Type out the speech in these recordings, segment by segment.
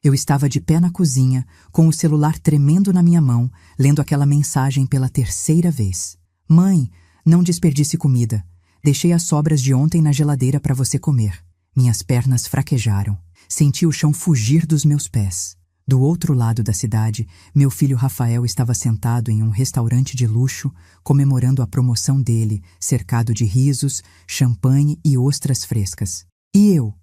Eu estava de pé na cozinha, com o celular tremendo na minha mão, lendo aquela mensagem pela terceira vez. Mãe, não desperdice comida. Deixei as sobras de ontem na geladeira para você comer. Minhas pernas fraquejaram. Senti o chão fugir dos meus pés. Do outro lado da cidade, meu filho Rafael estava sentado em um restaurante de luxo, comemorando a promoção dele, cercado de risos, champanhe e ostras frescas. E eu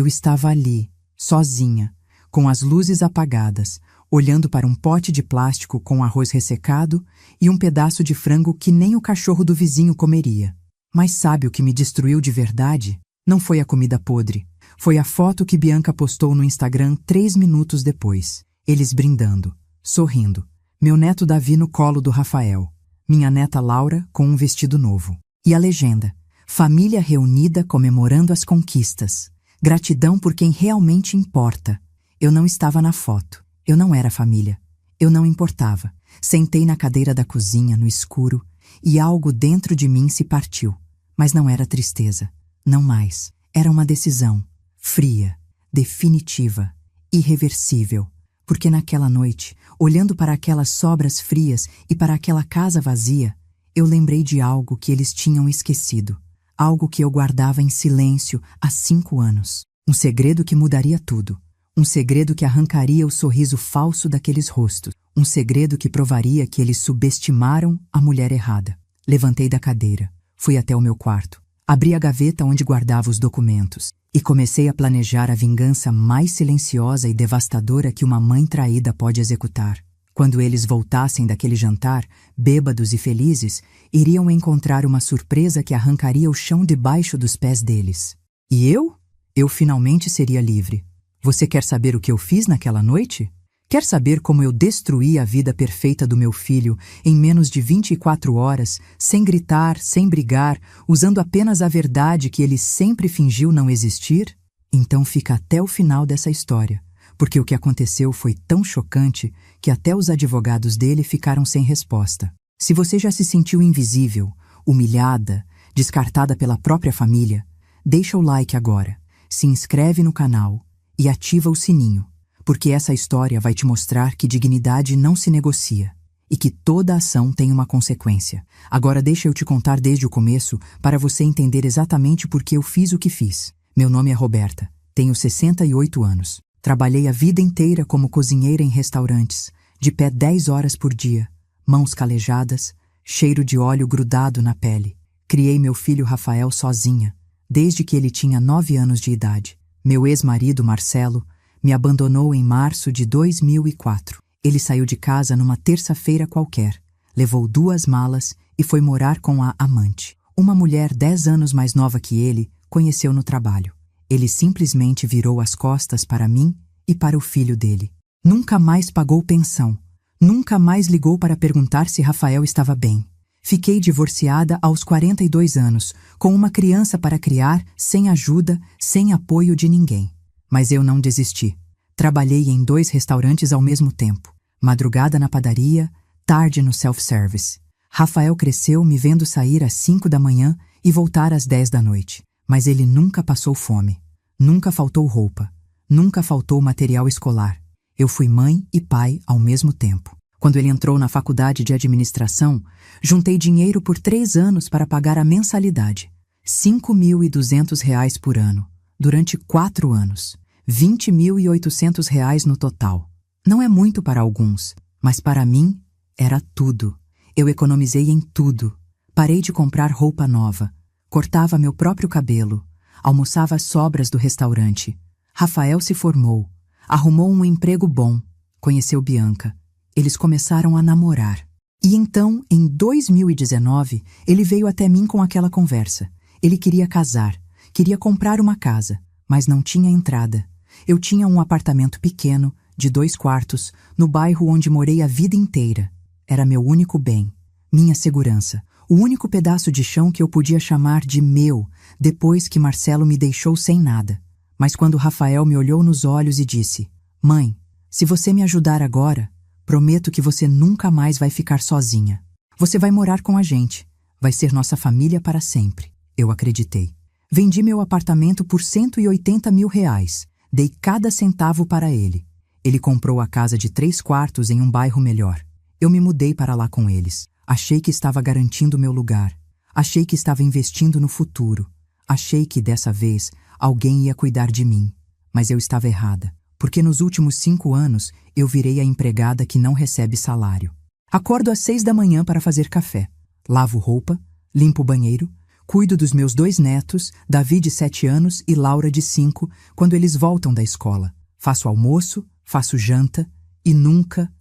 estava ali, sozinha, com as luzes apagadas, olhando para um pote de plástico com arroz ressecado e um pedaço de frango que nem o cachorro do vizinho comeria. Mas sabe o que me destruiu de verdade? Não foi a comida podre. Foi a foto que Bianca postou no Instagram 3 minutos depois. Eles brindando, sorrindo. Meu neto Davi no colo do Rafael. Minha neta Laura com um vestido novo. E a legenda: família reunida comemorando as conquistas. Gratidão por quem realmente importa. Eu não estava na foto. Eu não era família. Eu não importava. Sentei na cadeira da cozinha, no escuro, e algo dentro de mim se partiu. Mas não era tristeza. Não mais. Era uma decisão. Fria, definitiva, irreversível. Porque naquela noite, olhando para aquelas sobras frias e para aquela casa vazia, eu lembrei de algo que eles tinham esquecido. Algo que eu guardava em silêncio há 5 anos. Um segredo que mudaria tudo. Um segredo que arrancaria o sorriso falso daqueles rostos. Um segredo que provaria que eles subestimaram a mulher errada. Levantei da cadeira. Fui até o meu quarto. Abri a gaveta onde guardava os documentos. E comecei a planejar a vingança mais silenciosa e devastadora que uma mãe traída pode executar. Quando eles voltassem daquele jantar, bêbados e felizes, iriam encontrar uma surpresa que arrancaria o chão debaixo dos pés deles. E eu? Eu finalmente seria livre. Você quer saber o que eu fiz naquela noite? Quer saber como eu destruí a vida perfeita do meu filho em menos de 24 horas, sem gritar, sem brigar, usando apenas a verdade que ele sempre fingiu não existir? Então fica até o final dessa história, porque o que aconteceu foi tão chocante que até os advogados dele ficaram sem resposta. Se você já se sentiu invisível, humilhada, descartada pela própria família, deixa o like agora, se inscreve no canal e ativa o sininho. Porque essa história vai te mostrar que dignidade não se negocia e que toda ação tem uma consequência. Agora deixa eu te contar desde o começo para você entender exatamente por que eu fiz o que fiz. Meu nome é Roberta, tenho 68 anos. Trabalhei a vida inteira como cozinheira em restaurantes, de pé 10 horas por dia, mãos calejadas, cheiro de óleo grudado na pele. Criei meu filho Rafael sozinha, desde que ele tinha 9 anos de idade. Meu ex-marido, Marcelo, me abandonou em março de 2004. Ele saiu de casa numa terça-feira qualquer, levou 2 malas e foi morar com a amante. Uma mulher 10 anos mais nova que ele conheceu no trabalho. Ele simplesmente virou as costas para mim e para o filho dele. Nunca mais pagou pensão. Nunca mais ligou para perguntar se Rafael estava bem. Fiquei divorciada aos 42 anos, com uma criança para criar, sem ajuda, sem apoio de ninguém. Mas eu não desisti. Trabalhei em 2 restaurantes ao mesmo tempo. Madrugada na padaria, tarde no self-service. Rafael cresceu me vendo sair às 5 da manhã e voltar às 10 da noite. Mas ele nunca passou fome. Nunca faltou roupa. Nunca faltou material escolar. Eu fui mãe e pai ao mesmo tempo. Quando ele entrou na faculdade de administração, juntei dinheiro por 3 anos para pagar a mensalidade. R$ 5.200 por ano. Durante 4 anos, R$ 20.800 no total. Não é muito para alguns, mas para mim era tudo. Eu economizei em tudo. Parei de comprar roupa nova. Cortava meu próprio cabelo. Almoçava as sobras do restaurante. Rafael se formou. Arrumou um emprego bom. Conheceu Bianca. Eles começaram a namorar. E então, em 2019, ele veio até mim com aquela conversa. Ele queria casar. Queria comprar uma casa, mas não tinha entrada. Eu tinha um apartamento pequeno, de 2 quartos, no bairro onde morei a vida inteira. Era meu único bem, minha segurança, o único pedaço de chão que eu podia chamar de meu, depois que Marcelo me deixou sem nada. Mas quando Rafael me olhou nos olhos e disse: "Mãe, se você me ajudar agora, prometo que você nunca mais vai ficar sozinha. Você vai morar com a gente, vai ser nossa família para sempre." Eu acreditei. Vendi meu apartamento por R$ 180.000. Dei cada centavo para ele. Ele comprou a casa de 3 quartos em um bairro melhor. Eu me mudei para lá com eles. Achei que estava garantindo meu lugar. Achei que estava investindo no futuro. Achei que, dessa vez, alguém ia cuidar de mim. Mas eu estava errada, porque nos últimos 5 anos eu virei a empregada que não recebe salário. Acordo às 6 da manhã para fazer café. Lavo roupa, limpo o banheiro, cuido dos meus 2 netos, Davi de 7 anos e Laura de 5, quando eles voltam da escola. Faço almoço, faço janta e nunca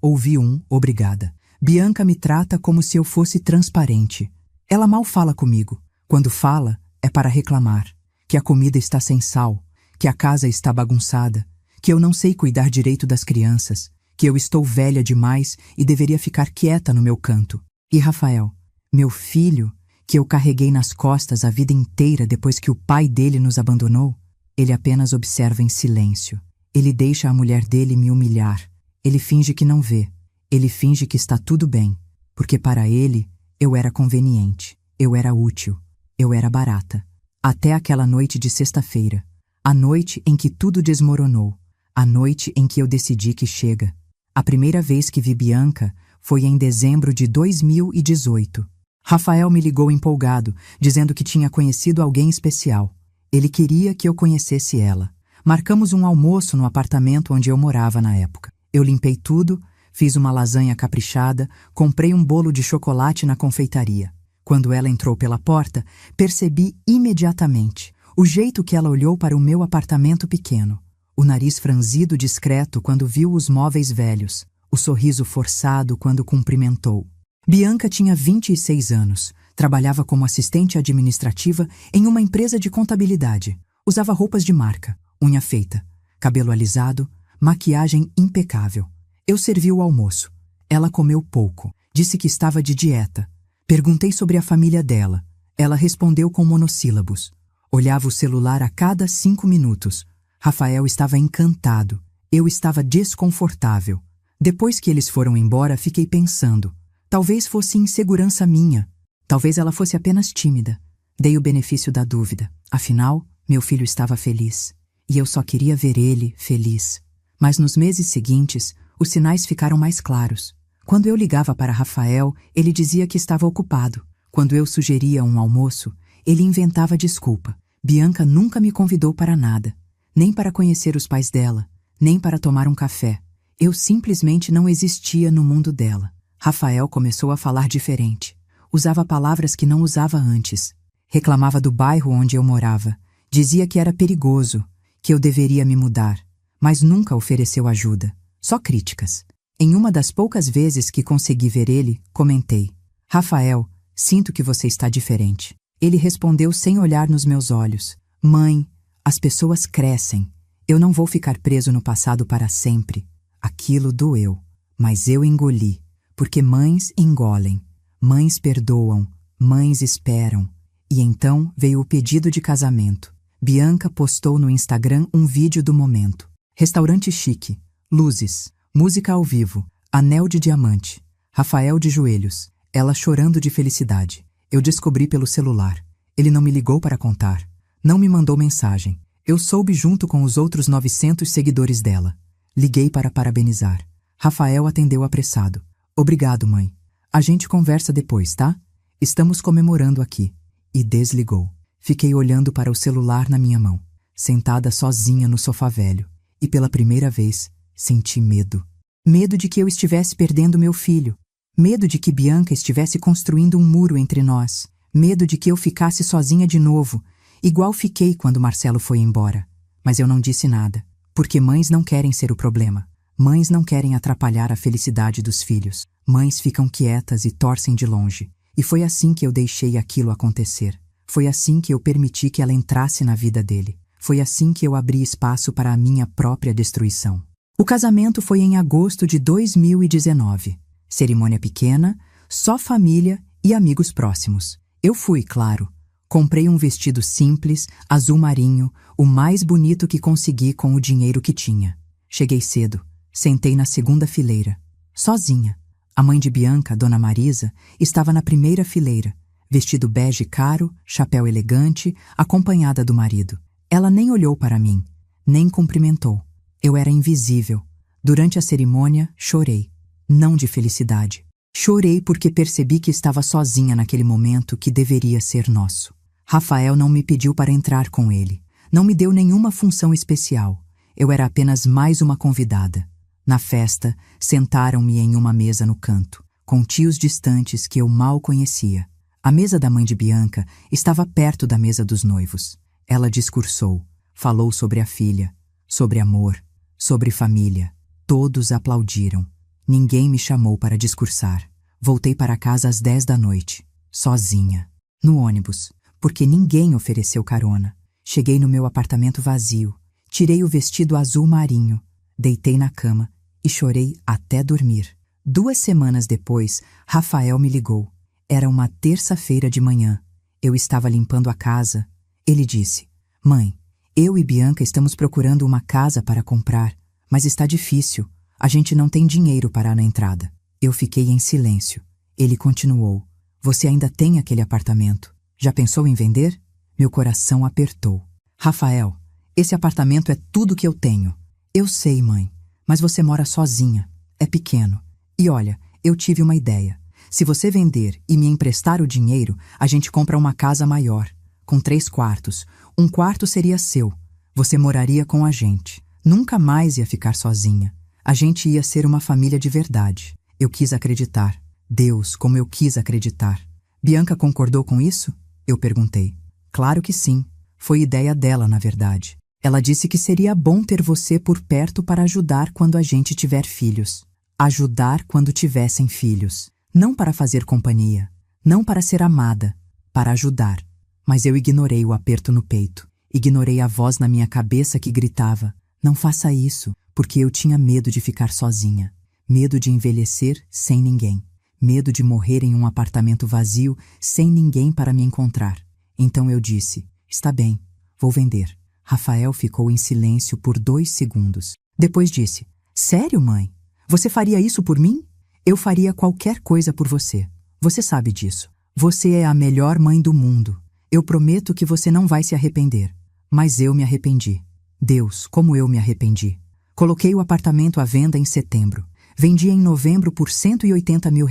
ouvi um obrigada. Bianca me trata como se eu fosse transparente. Ela mal fala comigo. Quando fala, é para reclamar. Que a comida está sem sal, que a casa está bagunçada, que eu não sei cuidar direito das crianças, que eu estou velha demais e deveria ficar quieta no meu canto. E Rafael, meu filho, que eu carreguei nas costas a vida inteira depois que o pai dele nos abandonou, ele apenas observa em silêncio. Ele deixa a mulher dele me humilhar. Ele finge que não vê. Ele finge que está tudo bem, porque para ele eu era conveniente, eu era útil, eu era barata. Até aquela noite de sexta-feira, a noite em que tudo desmoronou, a noite em que eu decidi que chega. A primeira vez que vi Bianca foi em dezembro de 2018. Rafael me ligou empolgado, dizendo que tinha conhecido alguém especial. Ele queria que eu conhecesse ela. Marcamos um almoço no apartamento onde eu morava na época. Eu limpei tudo, fiz uma lasanha caprichada, comprei um bolo de chocolate na confeitaria. Quando ela entrou pela porta, percebi imediatamente o jeito que ela olhou para o meu apartamento pequeno. O nariz franzido discreto quando viu os móveis velhos, o sorriso forçado quando cumprimentou. Bianca tinha 26 anos, trabalhava como assistente administrativa em uma empresa de contabilidade. Usava roupas de marca, unha feita, cabelo alisado, maquiagem impecável. Eu servi o almoço. Ela comeu pouco, disse que estava de dieta. Perguntei sobre a família dela. Ela respondeu com monossílabos. Olhava o celular a cada 5 minutos. Rafael estava encantado. Eu estava desconfortável. Depois que eles foram embora, fiquei pensando. Talvez fosse insegurança minha. Talvez ela fosse apenas tímida. Dei o benefício da dúvida. Afinal, meu filho estava feliz. E eu só queria ver ele feliz. Mas nos meses seguintes, os sinais ficaram mais claros. Quando eu ligava para Rafael, ele dizia que estava ocupado. Quando eu sugeria um almoço, ele inventava desculpa. Bianca nunca me convidou para nada. Nem para conhecer os pais dela, nem para tomar um café. Eu simplesmente não existia no mundo dela. Rafael começou a falar diferente. Usava palavras que não usava antes. Reclamava do bairro onde eu morava. Dizia que era perigoso, que eu deveria me mudar. Mas nunca ofereceu ajuda. Só críticas. Em uma das poucas vezes que consegui ver ele, comentei. Rafael, sinto que você está diferente. Ele respondeu sem olhar nos meus olhos. Mãe, as pessoas crescem. Eu não vou ficar preso no passado para sempre. Aquilo doeu. Mas eu engoli. Porque mães engolem. Mães perdoam. Mães esperam. E então veio o pedido de casamento. Bianca postou no Instagram um vídeo do momento. Restaurante chique. Luzes. Música ao vivo. Anel de diamante. Rafael de joelhos. Ela chorando de felicidade. Eu descobri pelo celular. Ele não me ligou para contar. Não me mandou mensagem. Eu soube junto com os outros 900 seguidores dela. Liguei para parabenizar. Rafael atendeu apressado. Obrigado, mãe. A gente conversa depois, tá? Estamos comemorando aqui. E desligou. Fiquei olhando para o celular na minha mão, sentada sozinha no sofá velho. E pela primeira vez, senti medo. Medo de que eu estivesse perdendo meu filho. Medo de que Bianca estivesse construindo um muro entre nós. Medo de que eu ficasse sozinha de novo, igual fiquei quando Marcelo foi embora. Mas eu não disse nada, porque mães não querem ser o problema. Mães não querem atrapalhar a felicidade dos filhos. Mães ficam quietas e torcem de longe. E foi assim que eu deixei aquilo acontecer. Foi assim que eu permiti que ela entrasse na vida dele. Foi assim que eu abri espaço para a minha própria destruição. O casamento foi em agosto de 2019. Cerimônia pequena, só família e amigos próximos. Eu fui, claro. Comprei um vestido simples, azul marinho, o mais bonito que consegui com o dinheiro que tinha. Cheguei cedo, sentei na segunda fileira, sozinha. A mãe de Bianca, Dona Marisa, estava na primeira fileira, vestido bege caro, chapéu elegante, acompanhada do marido. Ela nem olhou para mim, nem cumprimentou. Eu era invisível. Durante a cerimônia, chorei. Não de felicidade. Chorei porque percebi que estava sozinha naquele momento que deveria ser nosso. Rafael não me pediu para entrar com ele. Não me deu nenhuma função especial. Eu era apenas mais uma convidada. Na festa, sentaram-me em uma mesa no canto, com tios distantes que eu mal conhecia. A mesa da mãe de Bianca estava perto da mesa dos noivos. Ela discursou, falou sobre a filha, sobre amor, sobre família. Todos aplaudiram. Ninguém me chamou para discursar. Voltei para casa às 10 da noite, sozinha, no ônibus, porque ninguém ofereceu carona. Cheguei no meu apartamento vazio, tirei o vestido azul marinho, deitei na cama e chorei até dormir. 2 semanas depois, Rafael me ligou. Era uma terça-feira de manhã. Eu estava limpando a casa. Ele disse: "Mãe, eu e Bianca estamos procurando uma casa para comprar, mas está difícil. A gente não tem dinheiro para a entrada." Eu fiquei em silêncio. Ele continuou: "Você ainda tem aquele apartamento. Já pensou em vender?" Meu coração apertou. "Rafael, esse apartamento é tudo que eu tenho." "Eu sei, mãe, mas você mora sozinha. É pequeno. E olha, eu tive uma ideia. Se você vender e me emprestar o dinheiro, a gente compra uma casa maior, com 3 quartos. Um quarto seria seu. Você moraria com a gente. Nunca mais ia ficar sozinha. A gente ia ser uma família de verdade." Eu quis acreditar. Deus, como eu quis acreditar. "Bianca concordou com isso?" Eu perguntei. "Claro que sim. Foi ideia dela, na verdade. Ela disse que seria bom ter você por perto para ajudar quando a gente tiver filhos. Ajudar quando tivessem filhos. Não para fazer companhia. Não para ser amada. Para ajudar." Mas eu ignorei o aperto no peito. Ignorei a voz na minha cabeça que gritava: "Não faça isso", porque eu tinha medo de ficar sozinha. Medo de envelhecer sem ninguém. Medo de morrer em um apartamento vazio sem ninguém para me encontrar. Então eu disse: "Está bem, vou vender." Rafael ficou em silêncio por 2 segundos. Depois disse: "Sério, mãe? Você faria isso por mim?" "Eu faria qualquer coisa por você. Você sabe disso. Você é a melhor mãe do mundo. Eu prometo que você não vai se arrepender." Mas eu me arrependi. Deus, como eu me arrependi. Coloquei o apartamento à venda em setembro. Vendi em novembro por R$180 mil.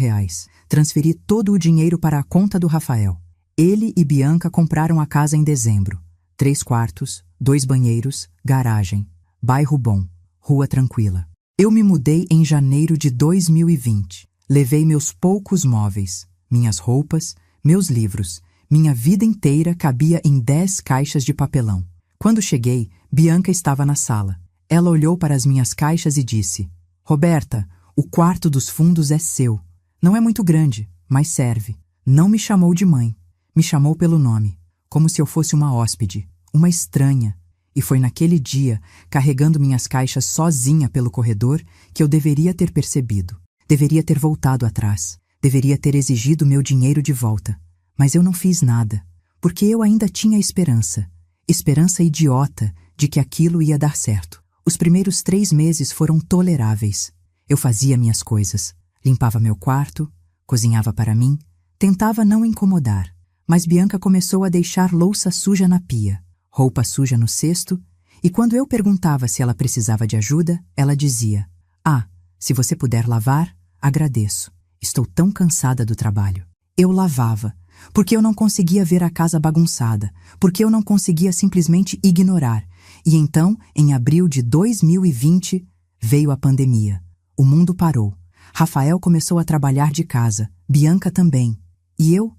Transferi todo o dinheiro para a conta do Rafael. Ele e Bianca compraram a casa em dezembro. 3 quartos, 2 banheiros, garagem. Bairro bom, rua tranquila. Eu me mudei em janeiro de 2020. Levei meus poucos móveis, minhas roupas, meus livros. Minha vida inteira cabia em 10 caixas de papelão. Quando cheguei, Bianca estava na sala. Ela olhou para as minhas caixas e disse: "Roberta, o quarto dos fundos é seu. Não é muito grande, mas serve." Não me chamou de mãe. Me chamou pelo nome, como se eu fosse uma hóspede, uma estranha. E foi naquele dia, carregando minhas caixas sozinha pelo corredor, que eu deveria ter percebido. Deveria ter voltado atrás. Deveria ter exigido meu dinheiro de volta. Mas eu não fiz nada, porque eu ainda tinha esperança. Esperança idiota de que aquilo ia dar certo. Os primeiros 3 meses foram toleráveis. Eu fazia minhas coisas. Limpava meu quarto, cozinhava para mim, tentava não incomodar. Mas Bianca começou a deixar louça suja na pia, roupa suja no cesto, e quando eu perguntava se ela precisava de ajuda, ela dizia: "Ah, se você puder lavar, agradeço. Estou tão cansada do trabalho." Eu lavava, porque eu não conseguia ver a casa bagunçada, porque eu não conseguia simplesmente ignorar. E então, em abril de 2020, veio a pandemia. O mundo parou. Rafael começou a trabalhar de casa, Bianca também. E eu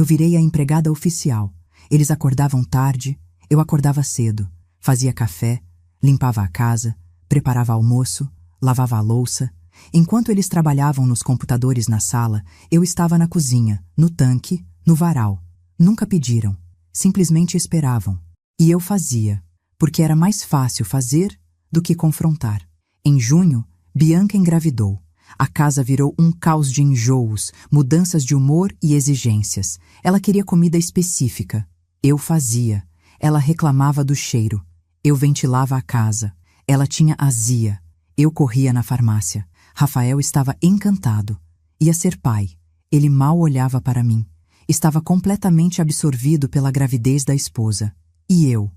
virei a empregada oficial. Eles acordavam tarde, eu acordava cedo, fazia café, limpava a casa, preparava almoço, lavava a louça. Enquanto eles trabalhavam nos computadores na sala, eu estava na cozinha, no tanque, no varal. Nunca pediram, simplesmente esperavam. E eu fazia, porque era mais fácil fazer do que confrontar. Em junho, Bianca engravidou. A casa virou um caos de enjoos, mudanças de humor e exigências. Ela queria comida específica. Eu fazia. Ela reclamava do cheiro. Eu ventilava a casa. Ela tinha azia. Eu corria na farmácia. Rafael estava encantado. Ia ser pai. Ele mal olhava para mim. Estava completamente absorvido pela gravidez da esposa. E eu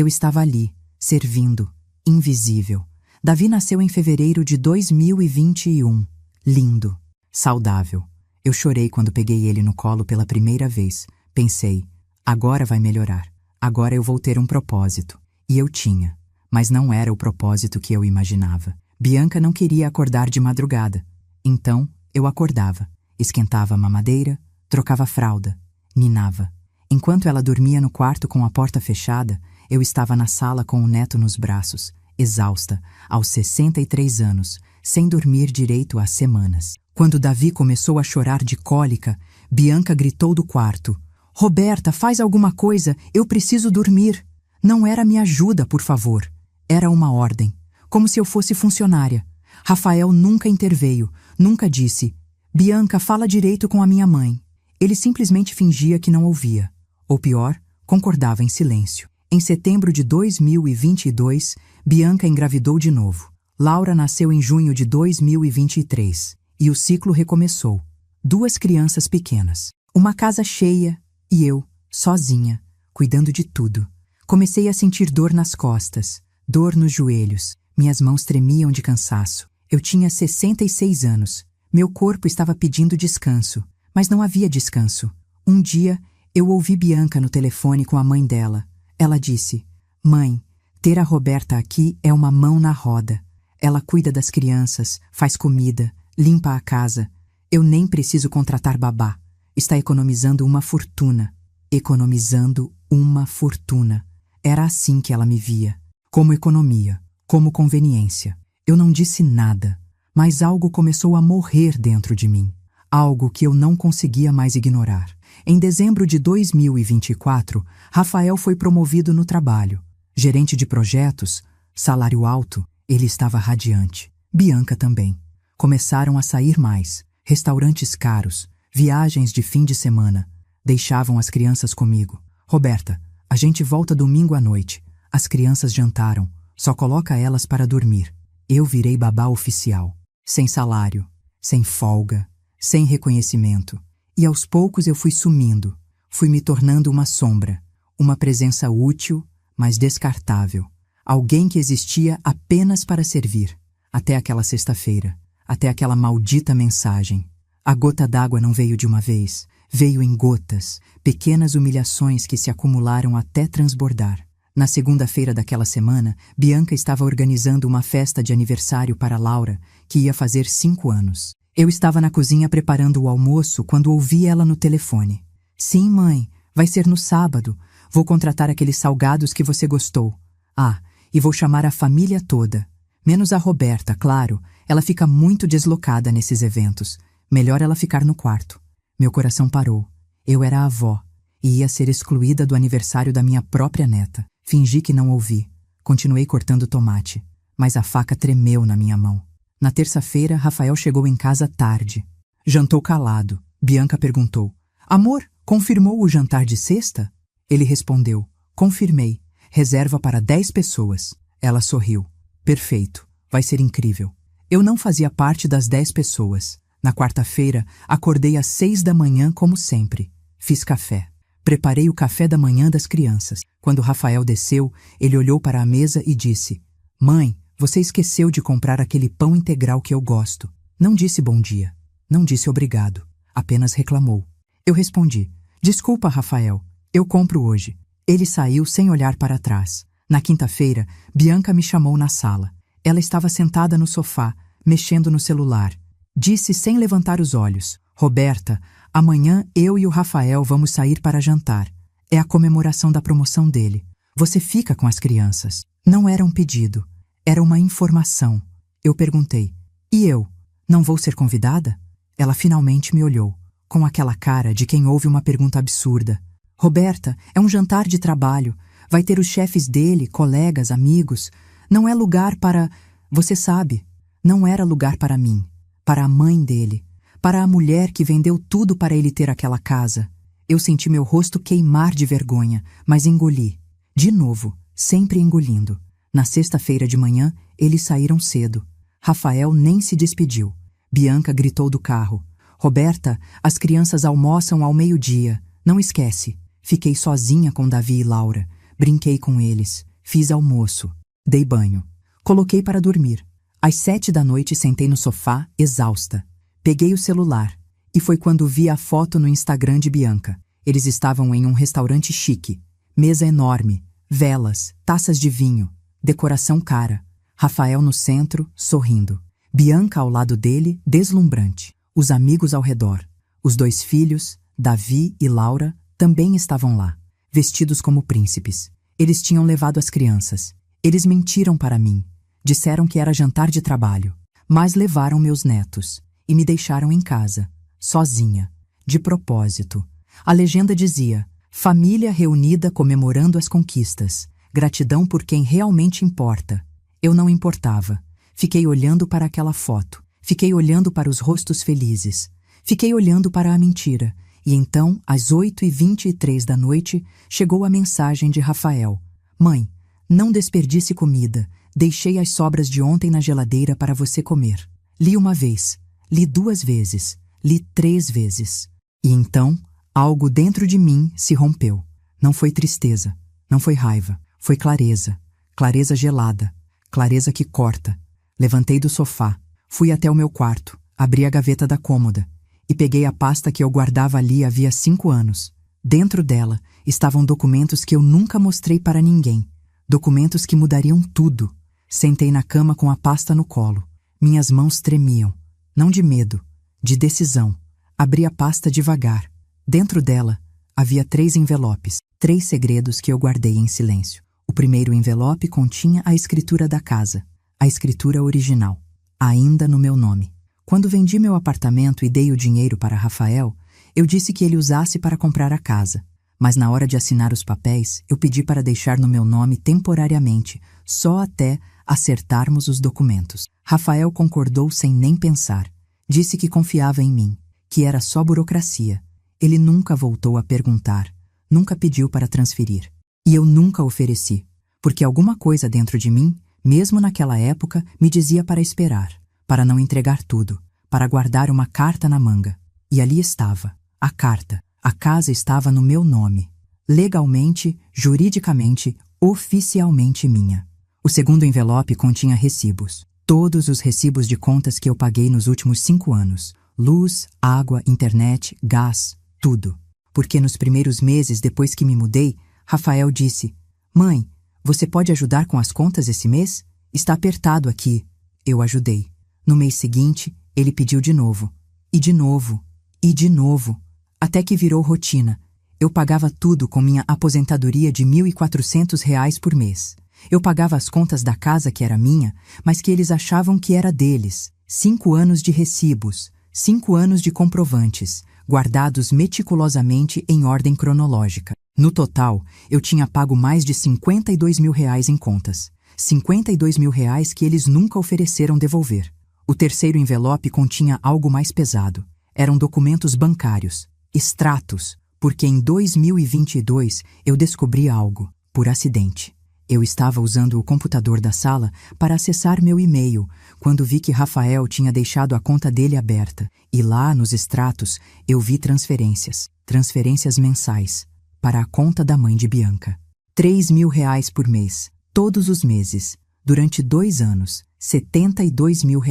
estava ali, servindo, invisível. Davi nasceu em fevereiro de 2021. Lindo, saudável. Eu chorei quando peguei ele no colo pela primeira vez. Pensei, agora vai melhorar. Agora eu vou ter um propósito. E eu tinha. Mas não era o propósito que eu imaginava. Bianca não queria acordar de madrugada. Então, eu acordava. Esquentava a mamadeira, trocava fralda, ninava. Enquanto ela dormia no quarto com a porta fechada, eu estava na sala com o neto nos braços, exausta, aos 63 anos, sem dormir direito há semanas. Quando Davi começou a chorar de cólica, Bianca gritou do quarto: "Roberta, faz alguma coisa, eu preciso dormir." Não era me ajuda, por favor. Era uma ordem, como se eu fosse funcionária. Rafael nunca interveio, nunca disse: "Bianca, fala direito com a minha mãe." Ele simplesmente fingia que não ouvia. Ou pior, concordava em silêncio. Em setembro de 2022, Bianca engravidou de novo. Laura nasceu em junho de 2023. E o ciclo recomeçou. 2 crianças pequenas. Uma casa cheia e eu, sozinha, cuidando de tudo. Comecei a sentir dor nas costas, dor nos joelhos. Minhas mãos tremiam de cansaço. Eu tinha 66 anos. Meu corpo estava pedindo descanso, mas não havia descanso. Um dia, eu ouvi Bianca no telefone com a mãe dela. Ela disse: "Mãe, ter a Roberta aqui é uma mão na roda. Ela cuida das crianças, faz comida, limpa a casa. Eu nem preciso contratar babá. Está economizando uma fortuna." Economizando uma fortuna. Era assim que ela me via. Como economia, como conveniência. Eu não disse nada, mas algo começou a morrer dentro de mim. Algo que eu não conseguia mais ignorar. Em dezembro de 2024, Rafael foi promovido no trabalho. Gerente de projetos, salário alto, ele estava radiante. Bianca também. Começaram a sair mais. Restaurantes caros, viagens de fim de semana. Deixavam as crianças comigo. "Roberta, a gente volta domingo à noite. As crianças jantaram. Só coloca elas para dormir." Eu virei babá oficial. Sem salário, sem folga, sem reconhecimento. E aos poucos eu fui sumindo. Fui me tornando uma sombra. Uma presença útil, mas descartável. Alguém que existia apenas para servir. Até aquela sexta-feira. Até aquela maldita mensagem. A gota d'água não veio de uma vez. Veio em gotas. Pequenas humilhações que se acumularam até transbordar. Na segunda-feira daquela semana, Bianca estava organizando uma festa de aniversário para Laura, que ia fazer 5 anos. Eu estava na cozinha preparando o almoço quando ouvi ela no telefone. "Sim, mãe, vai ser no sábado. Vou contratar aqueles salgados que você gostou. Ah, e vou chamar a família toda. Menos a Roberta, claro. Ela fica muito deslocada nesses eventos. Melhor ela ficar no quarto." Meu coração parou. Eu era a avó e ia ser excluída do aniversário da minha própria neta. Fingi que não ouvi. Continuei cortando tomate, mas a faca tremeu na minha mão. Na terça-feira, Rafael chegou em casa tarde. Jantou calado. Bianca perguntou: "Amor, confirmou o jantar de sexta?" Ele respondeu: "Confirmei. Reserva para 10 pessoas." Ela sorriu. "Perfeito. Vai ser incrível." Eu não fazia parte das 10 pessoas. Na quarta-feira, acordei às 6 da manhã como sempre. Fiz café. Preparei o café da manhã das crianças. Quando Rafael desceu, ele olhou para a mesa e disse: "Mãe, você esqueceu de comprar aquele pão integral que eu gosto." Não disse bom dia. Não disse obrigado. Apenas reclamou. Eu respondi: "Desculpa, Rafael. Eu compro hoje." Ele saiu sem olhar para trás. Na quinta-feira, Bianca me chamou na sala. Ela estava sentada no sofá, mexendo no celular. Disse sem levantar os olhos: "Roberta, amanhã eu e o Rafael vamos sair para jantar. É a comemoração da promoção dele. Você fica com as crianças." Não era um pedido. Era uma informação. Eu perguntei: "E eu? Não vou ser convidada?" Ela finalmente me olhou, com aquela cara de quem ouve uma pergunta absurda. "Roberta, é um jantar de trabalho. Vai ter os chefes dele, colegas, amigos. Não é lugar para... Você sabe, não era lugar para mim. Para a mãe dele. Para a mulher que vendeu tudo para ele ter aquela casa." Eu senti meu rosto queimar de vergonha, mas engoli. De novo, sempre engolindo. Na sexta-feira de manhã, eles saíram cedo. Rafael nem se despediu. Bianca gritou do carro: "Roberta, as crianças almoçam ao meio-dia. Não esquece." Fiquei sozinha com Davi e Laura. Brinquei com eles. Fiz almoço. Dei banho. Coloquei para dormir. Às 7 da noite sentei no sofá, exausta. Peguei o celular. E foi quando vi a foto no Instagram de Bianca. Eles estavam em um restaurante chique. Mesa enorme, velas, taças de vinho, decoração cara. Rafael no centro, sorrindo. Bianca ao lado dele, deslumbrante. Os amigos ao redor. Os 2 filhos, Davi e Laura, também estavam lá, vestidos como príncipes. Eles tinham levado as crianças. Eles mentiram para mim. Disseram que era jantar de trabalho. Mas levaram meus netos. E me deixaram em casa, sozinha, de propósito. A legenda dizia: família reunida comemorando as conquistas. Gratidão por quem realmente importa. Eu não importava. Fiquei olhando para aquela foto. Fiquei olhando para os rostos felizes. Fiquei olhando para a mentira. E então, às 8h23 da noite, chegou a mensagem de Rafael. Mãe, não desperdice comida. Deixei as sobras de ontem na geladeira para você comer. Li uma vez. Li 2 vezes. Li 3 vezes. E então, algo dentro de mim se rompeu. Não foi tristeza. Não foi raiva. Foi clareza. Clareza gelada. Clareza que corta. Levantei do sofá. Fui até o meu quarto. Abri a gaveta da cômoda. E peguei a pasta que eu guardava ali havia 5 anos. Dentro dela estavam documentos que eu nunca mostrei para ninguém. Documentos que mudariam tudo. Sentei na cama com a pasta no colo. Minhas mãos tremiam. Não de medo, de decisão. Abri a pasta devagar. Dentro dela havia 3 envelopes. 3 segredos que eu guardei em silêncio. O primeiro envelope continha a escritura da casa. A escritura original. Ainda no meu nome. Quando vendi meu apartamento e dei o dinheiro para Rafael, eu disse que ele usasse para comprar a casa. Mas na hora de assinar os papéis, eu pedi para deixar no meu nome temporariamente, só até acertarmos os documentos. Rafael concordou sem nem pensar. Disse que confiava em mim, que era só burocracia. Ele nunca voltou a perguntar, nunca pediu para transferir. E eu nunca ofereci, porque alguma coisa dentro de mim, mesmo naquela época, me dizia para esperar, para não entregar tudo, para guardar uma carta na manga. E ali estava, a carta. A casa estava no meu nome. Legalmente, juridicamente, oficialmente minha. O segundo envelope continha recibos. Todos os recibos de contas que eu paguei nos últimos 5 anos. Luz, água, internet, gás, tudo. Porque nos primeiros meses depois que me mudei, Rafael disse: Mãe, você pode ajudar com as contas esse mês? Está apertado aqui. Eu ajudei. No mês seguinte, ele pediu de novo. E de novo. E de novo. Até que virou rotina. Eu pagava tudo com minha aposentadoria de R$ 1.400 por mês. Eu pagava as contas da casa que era minha, mas que eles achavam que era deles. 5 anos de recibos, 5 anos de comprovantes, guardados meticulosamente em ordem cronológica. No total, eu tinha pago mais de R$ 52 mil em contas. R$ 52 mil que eles nunca ofereceram devolver. O terceiro envelope continha algo mais pesado. Eram documentos bancários, extratos, porque em 2022 eu descobri algo, por acidente. Eu estava usando o computador da sala para acessar meu e-mail, quando vi que Rafael tinha deixado a conta dele aberta. E lá, nos extratos, eu vi transferências mensais, para a conta da mãe de Bianca. R$ 3 mil por mês, todos os meses, durante 2 anos, R$ 72 mil.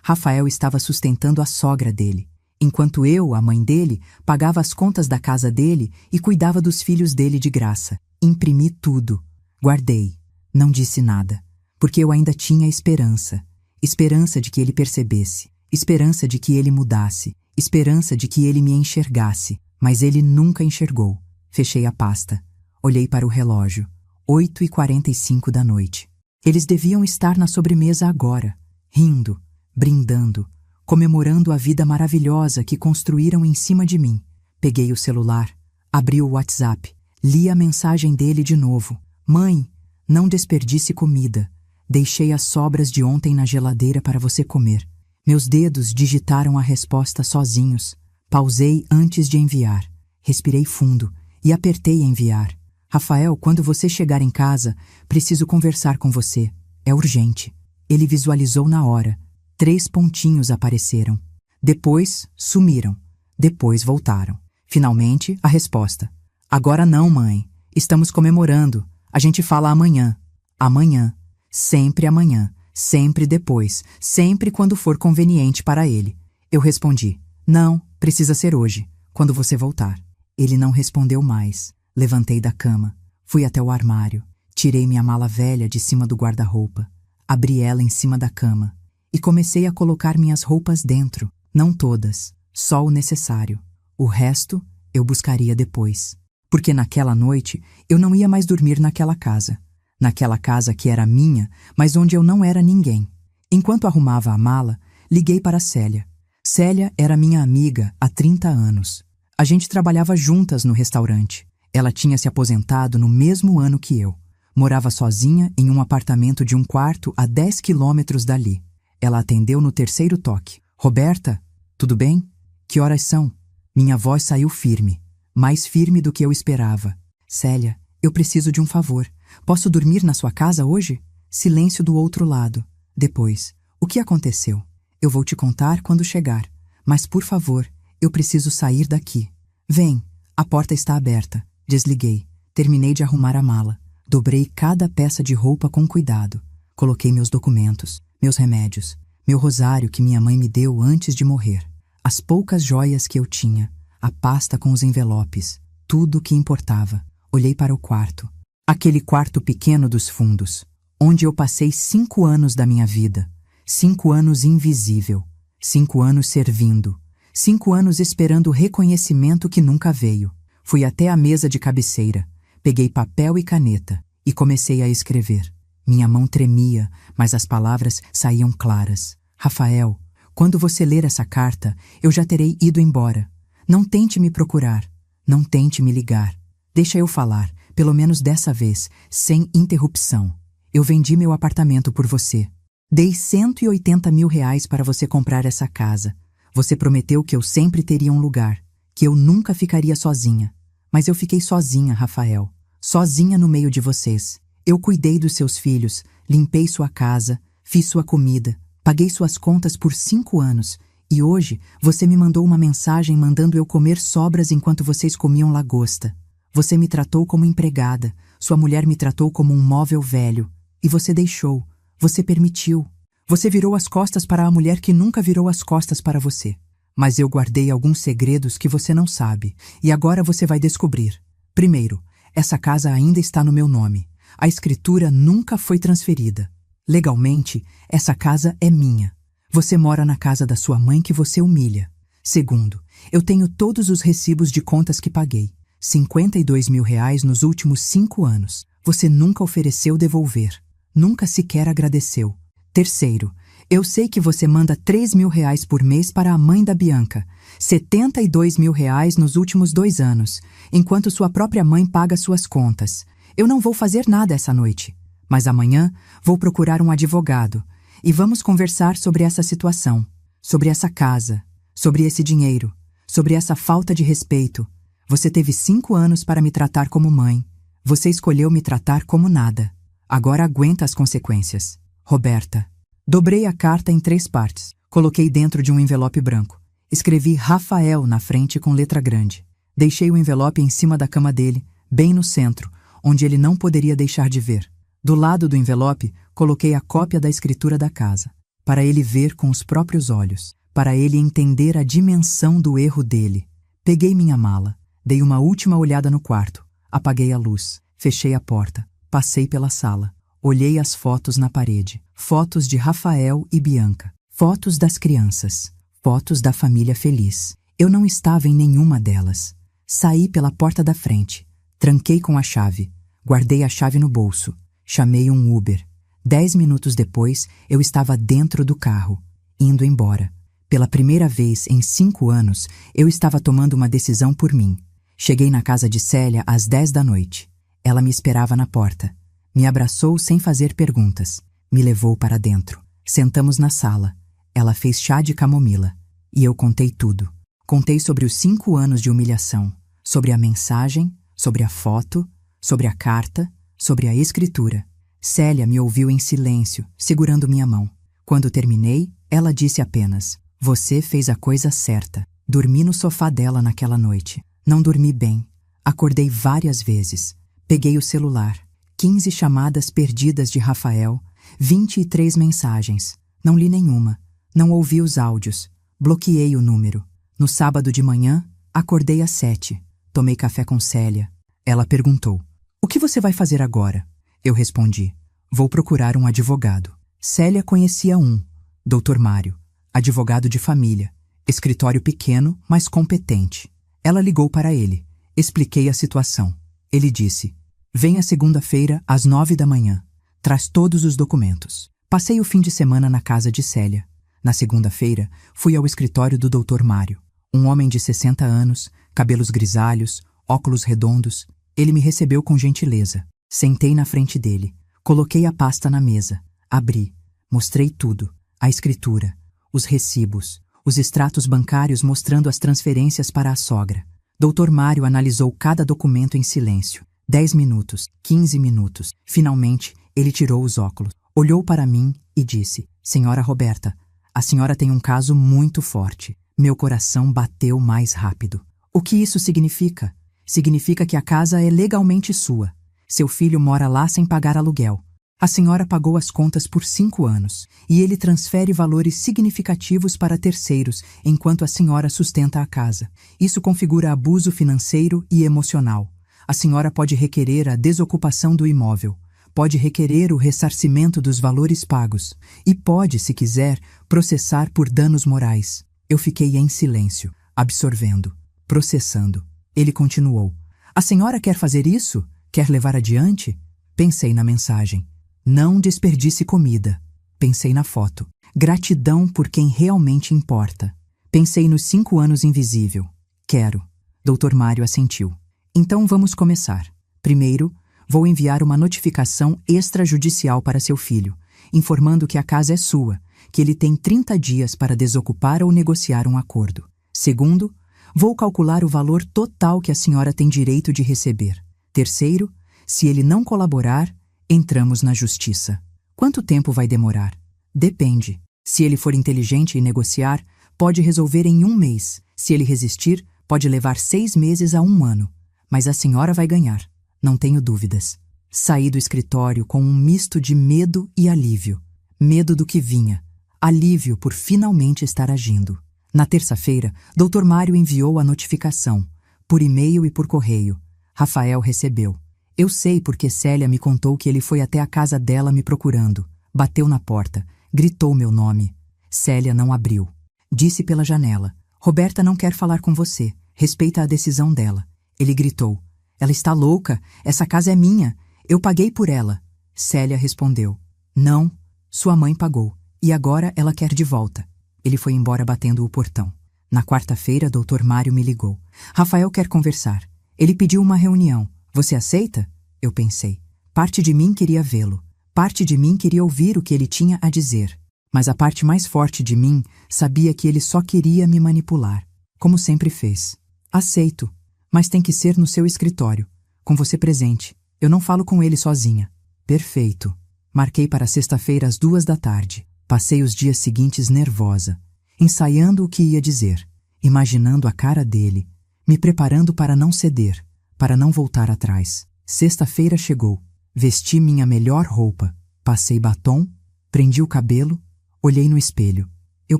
Rafael estava sustentando a sogra dele, enquanto eu, a mãe dele, pagava as contas da casa dele e cuidava dos filhos dele de graça. Imprimi tudo. Guardei. Não disse nada, porque eu ainda tinha esperança. Esperança de que ele percebesse. Esperança de que ele mudasse. Esperança de que ele me enxergasse. Mas ele nunca enxergou. Fechei a pasta. Olhei para o relógio. 8h45 da noite. Eles deviam estar na sobremesa agora, rindo, brindando, comemorando a vida maravilhosa que construíram em cima de mim. Peguei o celular, abri o WhatsApp, li a mensagem dele de novo. Mãe, não desperdice comida. Deixei as sobras de ontem na geladeira para você comer. Meus dedos digitaram a resposta sozinhos. Pausei antes de enviar. Respirei fundo e apertei enviar. Rafael, quando você chegar em casa, preciso conversar com você. É urgente. Ele visualizou na hora. 3 pontinhos apareceram. Depois, sumiram. Depois voltaram. Finalmente, a resposta. Agora não, mãe. Estamos comemorando. A gente fala amanhã. Amanhã. Sempre amanhã, sempre depois, sempre quando for conveniente para ele. Eu respondi: não, precisa ser hoje, quando você voltar. Ele não respondeu mais. Levantei da cama, fui até o armário, tirei minha mala velha de cima do guarda-roupa, abri ela em cima da cama e comecei a colocar minhas roupas dentro. Não todas, só o necessário. O resto eu buscaria depois. Porque naquela noite eu não ia mais dormir naquela casa. Naquela casa que era minha, mas onde eu não era ninguém. Enquanto arrumava a mala, liguei para Célia. Célia era minha amiga há 30 anos. A gente trabalhava juntas no restaurante. Ela tinha se aposentado no mesmo ano que eu. Morava sozinha em um apartamento de um quarto a 10 quilômetros dali. Ela atendeu no terceiro toque. Roberta, tudo bem? Que horas são? Minha voz saiu firme, mais firme do que eu esperava. Célia, eu preciso de um favor. Posso dormir na sua casa hoje? Silêncio do outro lado. Depois, o que aconteceu? Eu vou te contar quando chegar. Mas, por favor, eu preciso sair daqui. Vem, a porta está aberta. Desliguei. Terminei de arrumar a mala. Dobrei cada peça de roupa com cuidado. Coloquei meus documentos, meus remédios, meu rosário que minha mãe me deu antes de morrer, as poucas joias que eu tinha, a pasta com os envelopes, tudo o que importava. Olhei para o quarto. Aquele quarto pequeno dos fundos, onde eu passei 5 anos da minha vida. 5 anos invisível. 5 anos servindo. 5 anos esperando o reconhecimento que nunca veio. Fui até a mesa de cabeceira, peguei papel e caneta e comecei a escrever. Minha mão tremia, mas as palavras saíam claras. Rafael, quando você ler essa carta, eu já terei ido embora. Não tente me procurar. Não tente me ligar. Deixa eu falar, pelo menos dessa vez, sem interrupção. Eu vendi meu apartamento por você. Dei 180 mil reais para você comprar essa casa. Você prometeu que eu sempre teria um lugar, que eu nunca ficaria sozinha. Mas eu fiquei sozinha, Rafael. Sozinha no meio de vocês. Eu cuidei dos seus filhos, limpei sua casa, fiz sua comida, paguei suas contas por 5 anos. E hoje você me mandou uma mensagem mandando eu comer sobras enquanto vocês comiam lagosta. Você me tratou como empregada, sua mulher me tratou como um móvel velho. E você deixou, você permitiu. Você virou as costas para a mulher que nunca virou as costas para você. Mas eu guardei alguns segredos que você não sabe, e agora você vai descobrir. Primeiro, essa casa ainda está no meu nome. A escritura nunca foi transferida. Legalmente, essa casa é minha. Você mora na casa da sua mãe que você humilha. Segundo, eu tenho todos os recibos de contas que paguei. 52 mil reais nos últimos 5 anos. Você nunca ofereceu devolver. Nunca sequer agradeceu. Terceiro, eu sei que você manda 3 mil reais por mês para a mãe da Bianca. 72 mil reais nos últimos 2 anos, enquanto sua própria mãe paga suas contas. Eu não vou fazer nada essa noite, mas amanhã vou procurar um advogado e vamos conversar sobre essa situação, sobre essa casa, sobre esse dinheiro, sobre essa falta de respeito. Você teve 5 anos para me tratar como mãe. Você escolheu me tratar como nada. Agora aguenta as consequências. Roberta. Dobrei a carta em 3 partes. Coloquei dentro de um envelope branco. Escrevi Rafael na frente com letra grande. Deixei o envelope em cima da cama dele, bem no centro, onde ele não poderia deixar de ver. Do lado do envelope, coloquei a cópia da escritura da casa, para ele ver com os próprios olhos, para ele entender a dimensão do erro dele. Peguei minha mala, dei uma última olhada no quarto, apaguei a luz, fechei a porta, passei pela sala. Olhei as fotos na parede. Fotos de Rafael e Bianca. Fotos das crianças. Fotos da família feliz. Eu não estava em nenhuma delas. Saí pela porta da frente. Tranquei com a chave. Guardei a chave no bolso. Chamei um Uber. 10 minutos depois, eu estava dentro do carro, indo embora. Pela primeira vez em 5 anos, eu estava tomando uma decisão por mim. Cheguei na casa de Célia às 10 da noite. Ela me esperava na porta. Me abraçou sem fazer perguntas. Me levou para dentro. Sentamos na sala. Ela fez chá de camomila. E eu contei tudo. Contei sobre os 5 anos de humilhação. Sobre a mensagem, sobre a foto, sobre a carta, sobre a escritura. Célia me ouviu em silêncio, segurando minha mão. Quando terminei, ela disse apenas: "Você fez a coisa certa." Dormi no sofá dela naquela noite. Não dormi bem. Acordei várias vezes. Peguei o celular. 15 chamadas perdidas de Rafael, 23 mensagens. Não li nenhuma. Não ouvi os áudios. Bloqueei o número. No sábado de manhã, acordei às 7. Tomei café com Célia. Ela perguntou: "O que você vai fazer agora?" Eu respondi: "Vou procurar um advogado." Célia conhecia um, Dr. Mário, advogado de família, escritório pequeno, mas competente. Ela ligou para ele. Expliquei a situação. Ele disse: "Venha segunda-feira às 9 da manhã. Traz todos os documentos." Passei o fim de semana na casa de Célia. Na segunda-feira, fui ao escritório do Dr. Mário. Um homem de 60 anos, cabelos grisalhos, óculos redondos. Ele me recebeu com gentileza. Sentei na frente dele. Coloquei a pasta na mesa. Abri. Mostrei tudo. A escritura, os recibos, os extratos bancários mostrando as transferências para a sogra. Dr. Mário analisou cada documento em silêncio. 10 minutos, 15 minutos. Finalmente, ele tirou os óculos. Olhou para mim e disse: "Senhora Roberta, a senhora tem um caso muito forte." Meu coração bateu mais rápido. O que isso significa? Significa que a casa é legalmente sua. Seu filho mora lá sem pagar aluguel. A senhora pagou as contas por 5 anos e ele transfere valores significativos para terceiros enquanto a senhora sustenta a casa. Isso configura abuso financeiro e emocional. A senhora pode requerer a desocupação do imóvel, pode requerer o ressarcimento dos valores pagos e pode, se quiser, processar por danos morais. Eu fiquei em silêncio, absorvendo, processando. Ele continuou: "A senhora quer fazer isso? Quer levar adiante?" Pensei na mensagem. Não desperdice comida. Pensei na foto. Gratidão por quem realmente importa. Pensei nos 5 anos invisível. Quero. Dr. Mário assentiu. Então vamos começar. Primeiro, vou enviar uma notificação extrajudicial para seu filho, informando que a casa é sua, que ele tem 30 dias para desocupar ou negociar um acordo. Segundo, vou calcular o valor total que a senhora tem direito de receber. Terceiro, se ele não colaborar, entramos na justiça. Quanto tempo vai demorar? Depende. Se ele for inteligente e negociar, pode resolver em 1 mês. Se ele resistir, pode levar 6 meses a 1 ano. Mas a senhora vai ganhar. Não tenho dúvidas. Saí do escritório com um misto de medo e alívio. Medo do que vinha. Alívio por finalmente estar agindo. Na terça-feira, Dr. Mário enviou a notificação, por e-mail e por correio. Rafael recebeu. Eu sei porque Célia me contou que ele foi até a casa dela me procurando. Bateu na porta, gritou meu nome. Célia não abriu. Disse pela janela: "Roberta não quer falar com você. Respeita a decisão dela." Ele gritou: "Ela está louca. Essa casa é minha. Eu paguei por ela." Célia respondeu: "Não, sua mãe pagou. E agora ela quer de volta." Ele foi embora batendo o portão. Na quarta-feira, Dr. Mário me ligou. "Rafael quer conversar. Ele pediu uma reunião. Você aceita?" Eu pensei. Parte de mim queria vê-lo. Parte de mim queria ouvir o que ele tinha a dizer. Mas a parte mais forte de mim sabia que ele só queria me manipular, como sempre fez. "Aceito, mas tem que ser no seu escritório, com você presente. Eu não falo com ele sozinha." "Perfeito." Marquei para sexta-feira às 2 da tarde. Passei os dias seguintes nervosa, ensaiando o que ia dizer, imaginando a cara dele, me preparando para não ceder, para não voltar atrás. Sexta-feira chegou. Vesti minha melhor roupa, passei batom, prendi o cabelo, olhei no espelho. Eu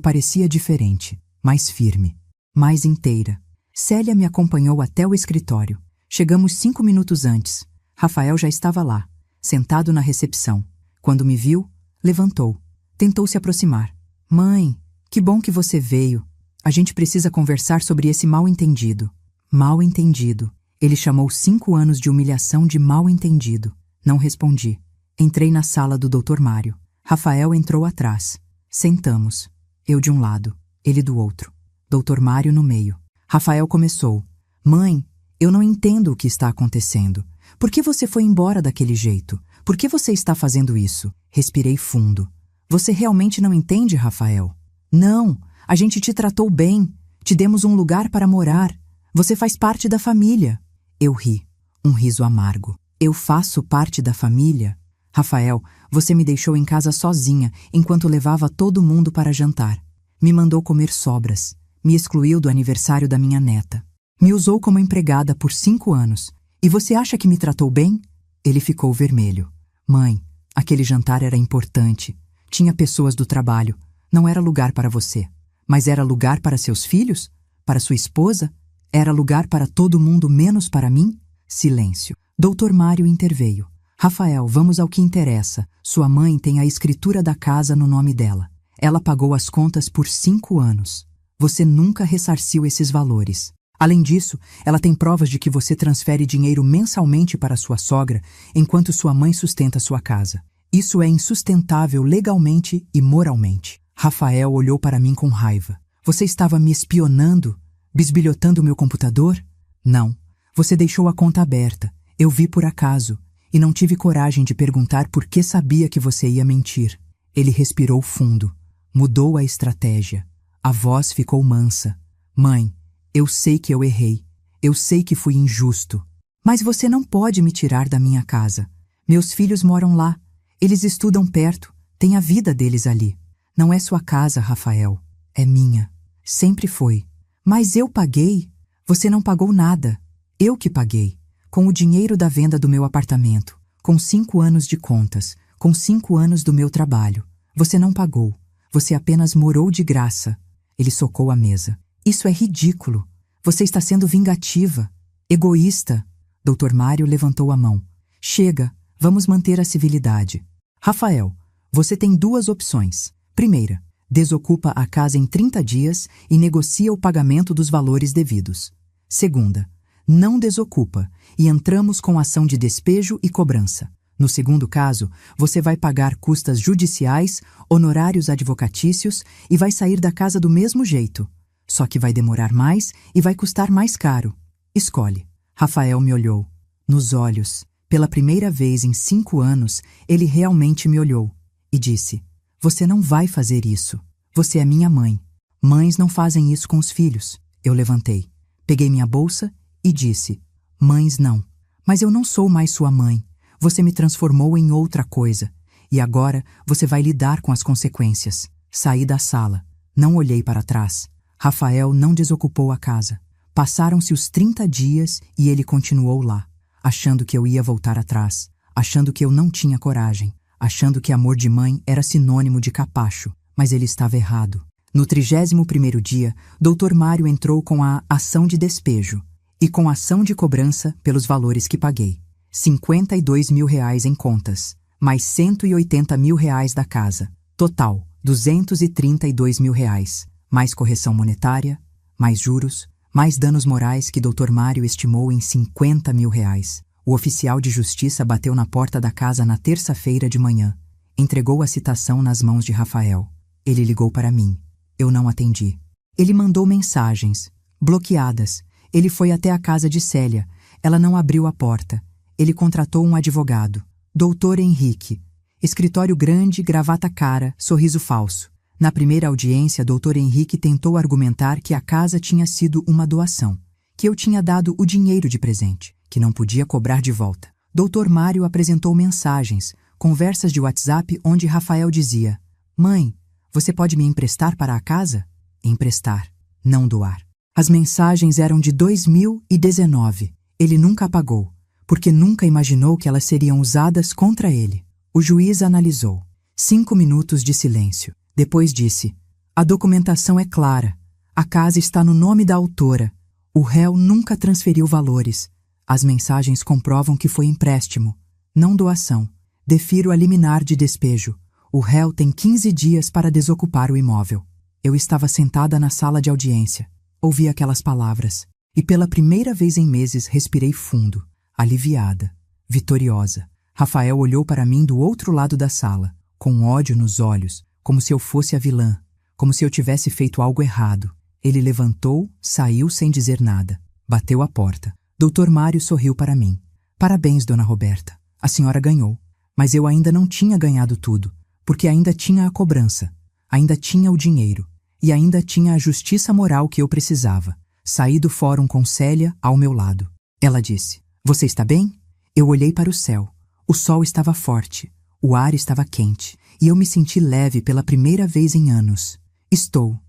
parecia diferente, mais firme, mais inteira. Célia me acompanhou até o escritório. Chegamos 5 minutos antes. Rafael já estava lá, sentado na recepção. Quando me viu, levantou. Tentou se aproximar. "Mãe, que bom que você veio. A gente precisa conversar sobre esse mal-entendido." Mal-entendido. Ele chamou 5 anos de humilhação de mal-entendido. Não respondi. Entrei na sala do Dr. Mário. Rafael entrou atrás. Sentamos. Eu de um lado, ele do outro. Dr. Mário no meio. Rafael começou: "Mãe, eu não entendo o que está acontecendo. Por que você foi embora daquele jeito? Por que você está fazendo isso?" Respirei fundo. "Você realmente não entende, Rafael?" "Não, a gente te tratou bem. Te demos um lugar para morar. Você faz parte da família." Eu ri. Um riso amargo. "Eu faço parte da família? Rafael, você me deixou em casa sozinha enquanto levava todo mundo para jantar. Me mandou comer sobras. Me excluiu do aniversário da minha neta. Me usou como empregada por 5 anos. E você acha que me tratou bem?" Ele ficou vermelho. "Mãe, Aquele jantar era importante. Tinha pessoas do trabalho. Não era lugar para você. Mas era lugar para seus filhos? Para sua esposa? Era lugar para todo mundo menos para mim? Silêncio. Dr. Mário interveio. Rafael, vamos ao que interessa. Sua mãe tem a escritura da casa no nome dela. Ela pagou as contas por 5 anos. Você nunca ressarciu esses valores. Além disso, ela tem provas de que você transfere dinheiro mensalmente para sua sogra, enquanto sua mãe sustenta sua casa. Isso é insustentável legalmente e moralmente. Rafael olhou para mim com raiva. Você estava me espionando? Bisbilhotando meu computador? Não. Você deixou a conta aberta. Eu vi por acaso. E não tive coragem de perguntar por que sabia que você ia mentir. Ele respirou fundo. Mudou a estratégia. A voz ficou mansa. Mãe, eu sei que eu errei. Eu sei que fui injusto. Mas você não pode me tirar da minha casa. Meus filhos moram lá. Eles estudam perto. Tem a vida deles ali. Não é sua casa, Rafael. É minha. Sempre foi. Mas eu paguei. Você não pagou nada. Eu que paguei. Com o dinheiro da venda do meu apartamento. Com 5 anos de contas. Com 5 anos do meu trabalho. Você não pagou. Você apenas morou de graça. Ele socou a mesa. Isso é ridículo. Você está sendo vingativa. Egoísta. Dr. Mário levantou a mão. Chega, vamos manter a civilidade. Rafael, você tem 2 opções. Primeira, desocupa a casa em 30 dias e negocia o pagamento dos valores devidos. Segunda, não desocupa e entramos com ação de despejo e cobrança. No segundo caso, você vai pagar custas judiciais, honorários advocatícios e vai sair da casa do mesmo jeito. Só que vai demorar mais e vai custar mais caro. Escolhe. Rafael me olhou. Nos olhos. Pela primeira vez em 5 anos, ele realmente me olhou. E disse, você não vai fazer isso. Você é minha mãe. Mães não fazem isso com os filhos. Eu levantei. Peguei minha bolsa e disse, mães não. Mas eu não sou mais sua mãe. Você me transformou em outra coisa. E agora você vai lidar com as consequências. Saí da sala. Não olhei para trás. Rafael não desocupou a casa. Passaram-se os 30 dias e ele continuou lá, achando que eu ia voltar atrás, achando que eu não tinha coragem, achando que amor de mãe era sinônimo de capacho, mas ele estava errado. No 31º dia, Dr. Mário entrou com a ação de despejo e com a ação de cobrança pelos valores que paguei. 52 mil reais em contas, mais 180 mil reais da casa. Total, 232 mil reais. Mais correção monetária, mais juros, mais danos morais que Dr. Mário estimou em 50 mil reais. O oficial de justiça bateu na porta da casa na terça-feira de manhã. Entregou a citação nas mãos de Rafael. Ele ligou para mim. Eu não atendi. Ele mandou mensagens, bloqueadas. Ele foi até a casa de Célia. Ela não abriu a porta. Ele contratou um advogado. Doutor Henrique. Escritório grande, gravata cara, sorriso falso. Na primeira audiência, Dr. Henrique tentou argumentar que a casa tinha sido uma doação, que eu tinha dado o dinheiro de presente, que não podia cobrar de volta. Dr. Mário apresentou mensagens, conversas de WhatsApp onde Rafael dizia: Mãe, você pode me emprestar para a casa? Emprestar, não doar. As mensagens eram de 2019. Ele nunca apagou, porque nunca imaginou que elas seriam usadas contra ele. O juiz analisou. 5 minutos de silêncio. Depois disse, a documentação é clara. A casa está no nome da autora. O réu nunca transferiu valores. As mensagens comprovam que foi empréstimo, não doação. Defiro a liminar de despejo. O réu tem 15 dias para desocupar o imóvel. Eu estava sentada na sala de audiência. Ouvi aquelas palavras. E pela primeira vez em meses respirei fundo, aliviada, vitoriosa. Rafael olhou para mim do outro lado da sala, com ódio nos olhos, como se eu fosse a vilã, como se eu tivesse feito algo errado. Ele levantou, saiu sem dizer nada. Bateu a porta. Dr. Mário sorriu para mim. Parabéns, dona Roberta. A senhora ganhou. Mas eu ainda não tinha ganhado tudo, porque ainda tinha a cobrança, ainda tinha o dinheiro, e ainda tinha a justiça moral que eu precisava. Saí do fórum com Célia ao meu lado. Ela disse, você está bem? Eu olhei para o céu. O sol estava forte, o ar estava quente, e eu me senti leve pela primeira vez em anos. Estou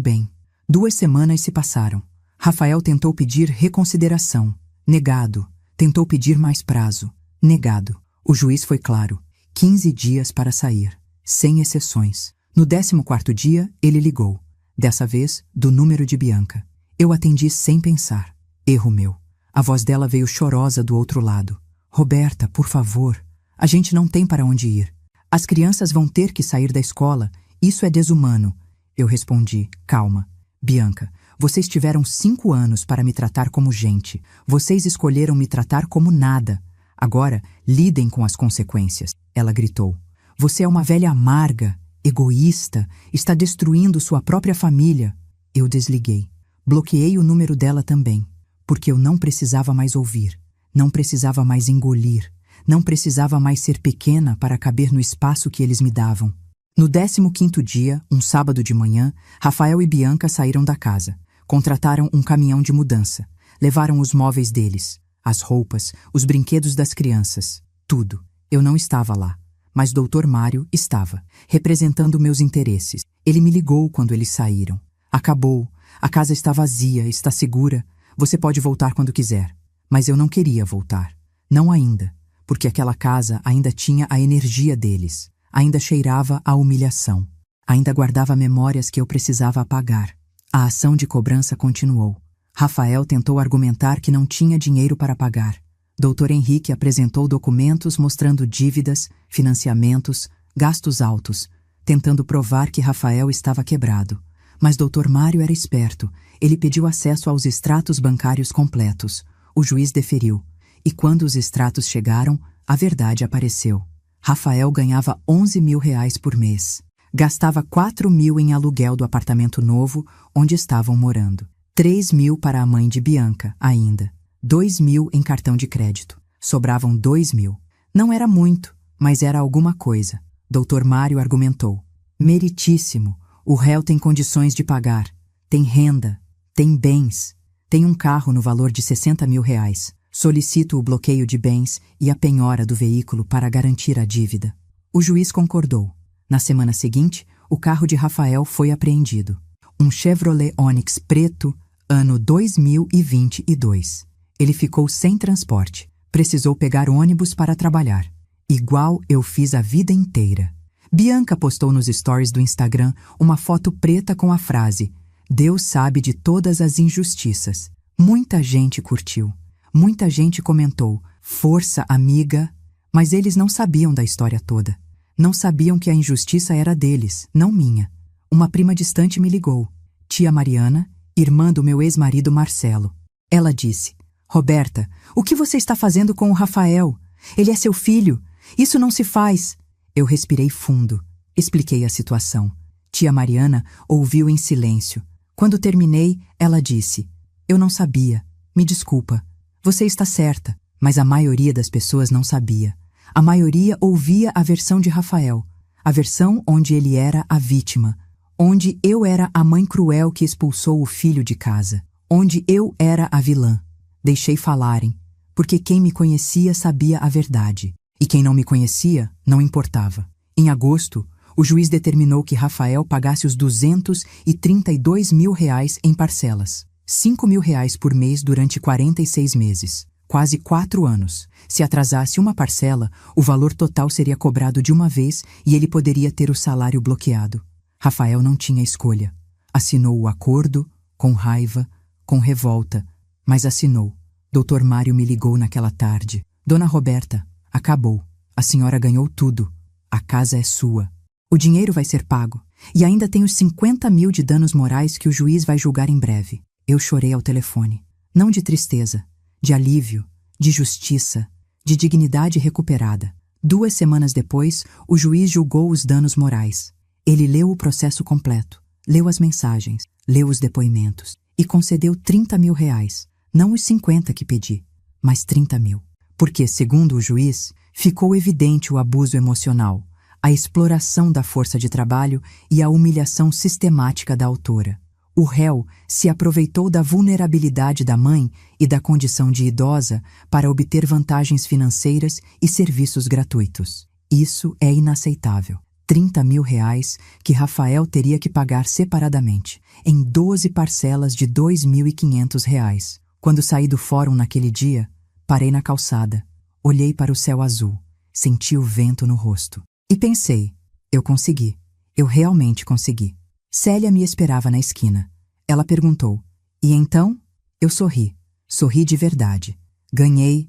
bem. 2 semanas se passaram. Rafael tentou pedir reconsideração. Negado. Tentou pedir mais prazo. Negado. O juiz foi claro. 15 dias para sair, sem exceções. No 14º dia, ele ligou. Dessa vez, do número de Bianca. Eu atendi sem pensar. Erro meu. A voz dela veio chorosa do outro lado. Roberta, por favor. A gente não tem para onde ir. As crianças vão ter que sair da escola. Isso é desumano. Eu respondi, calma. Bianca, vocês tiveram 5 anos para me tratar como gente. Vocês escolheram me tratar como nada. Agora, lidem com as consequências. Ela gritou. Você é uma velha amarga, egoísta, está destruindo sua própria família. Eu desliguei. Bloqueei o número dela também, porque eu não precisava mais ouvir, não precisava mais engolir, não precisava mais ser pequena para caber no espaço que eles me davam. No 15º dia, um sábado de manhã, Rafael e Bianca saíram da casa. Contrataram um caminhão de mudança. Levaram os móveis deles, as roupas, os brinquedos das crianças, tudo. Eu não estava lá, mas Dr. Mário estava, representando meus interesses. Ele me ligou quando eles saíram. Acabou. A casa está vazia, está segura. Você pode voltar quando quiser. Mas eu não queria voltar. Não ainda, porque aquela casa ainda tinha a energia deles. Ainda cheirava a humilhação. Ainda guardava memórias que eu precisava apagar. A ação de cobrança continuou. Rafael tentou argumentar que não tinha dinheiro para pagar. Dr. Henrique apresentou documentos mostrando dívidas, financiamentos, gastos altos, tentando provar que Rafael estava quebrado. Mas Dr. Mário era esperto. Ele pediu acesso aos extratos bancários completos. O juiz deferiu. E quando os extratos chegaram, a verdade apareceu. Rafael ganhava R$ 11.000 por mês. Gastava 4.000 em aluguel do apartamento novo onde estavam morando. 3.000 para a mãe de Bianca, ainda. 2.000 em cartão de crédito. Sobravam 2.000. Não era muito, mas era alguma coisa. Dr. Mário argumentou. Meritíssimo. O réu tem condições de pagar, tem renda, tem bens, tem um carro no valor de R$ 60.000. Solicito o bloqueio de bens e a penhora do veículo para garantir a dívida. O juiz concordou. Na semana seguinte, o carro de Rafael foi apreendido. Um Chevrolet Onix preto, ano 2022. Ele ficou sem transporte. Precisou pegar ônibus para trabalhar. Igual eu fiz a vida inteira. Bianca postou nos stories do Instagram uma foto preta com a frase Deus sabe de todas as injustiças. Muita gente curtiu. Muita gente comentou Força, amiga. Mas eles não sabiam da história toda. Não sabiam que a injustiça era deles, não minha. Uma prima distante me ligou. Tia Mariana, irmã do meu ex-marido Marcelo. Ela disse, Roberta, o que você está fazendo com o Rafael? Ele é seu filho. Isso não se faz. Eu respirei fundo. Expliquei a situação. Tia Mariana ouviu em silêncio. Quando terminei, ela disse, eu não sabia. Me desculpa. Você está certa. Mas a maioria das pessoas não sabia. A maioria ouvia a versão de Rafael. A versão onde ele era a vítima. Onde eu era a mãe cruel que expulsou o filho de casa. Onde eu era a vilã. Deixei falarem, porque quem me conhecia sabia a verdade. E quem não me conhecia, não importava. Em agosto, o juiz determinou que Rafael pagasse os R$ 232.000 em parcelas. R$ 5.000 por mês durante 46 meses. Quase 4 anos. Se atrasasse uma parcela, o valor total seria cobrado de uma vez e ele poderia ter o salário bloqueado. Rafael não tinha escolha. Assinou o acordo, com raiva, com revolta, mas assinou. Dr. Mário me ligou naquela tarde. Dona Roberta, acabou. A senhora ganhou tudo. A casa é sua. O dinheiro vai ser pago. E ainda tem os 50.000 de danos morais que o juiz vai julgar em breve. Eu chorei ao telefone. Não de tristeza, de alívio, de justiça, de dignidade recuperada. 2 semanas depois, o juiz julgou os danos morais. Ele leu o processo completo, leu as mensagens, leu os depoimentos e concedeu R$ 30.000. Não os 50 que pedi, mas 30.000. Porque, segundo o juiz, ficou evidente o abuso emocional, a exploração da força de trabalho e a humilhação sistemática da autora. O réu se aproveitou da vulnerabilidade da mãe e da condição de idosa para obter vantagens financeiras e serviços gratuitos. Isso é inaceitável. R$ 30.000 que Rafael teria que pagar separadamente, em 12 parcelas de R$ 2.500. Quando saí do fórum naquele dia, parei na calçada, olhei para o céu azul Senti o vento no rosto. E pensei, eu consegui. Eu realmente consegui. Célia me esperava na esquina. Ela perguntou, e então? Eu sorri. Sorri de verdade. Ganhei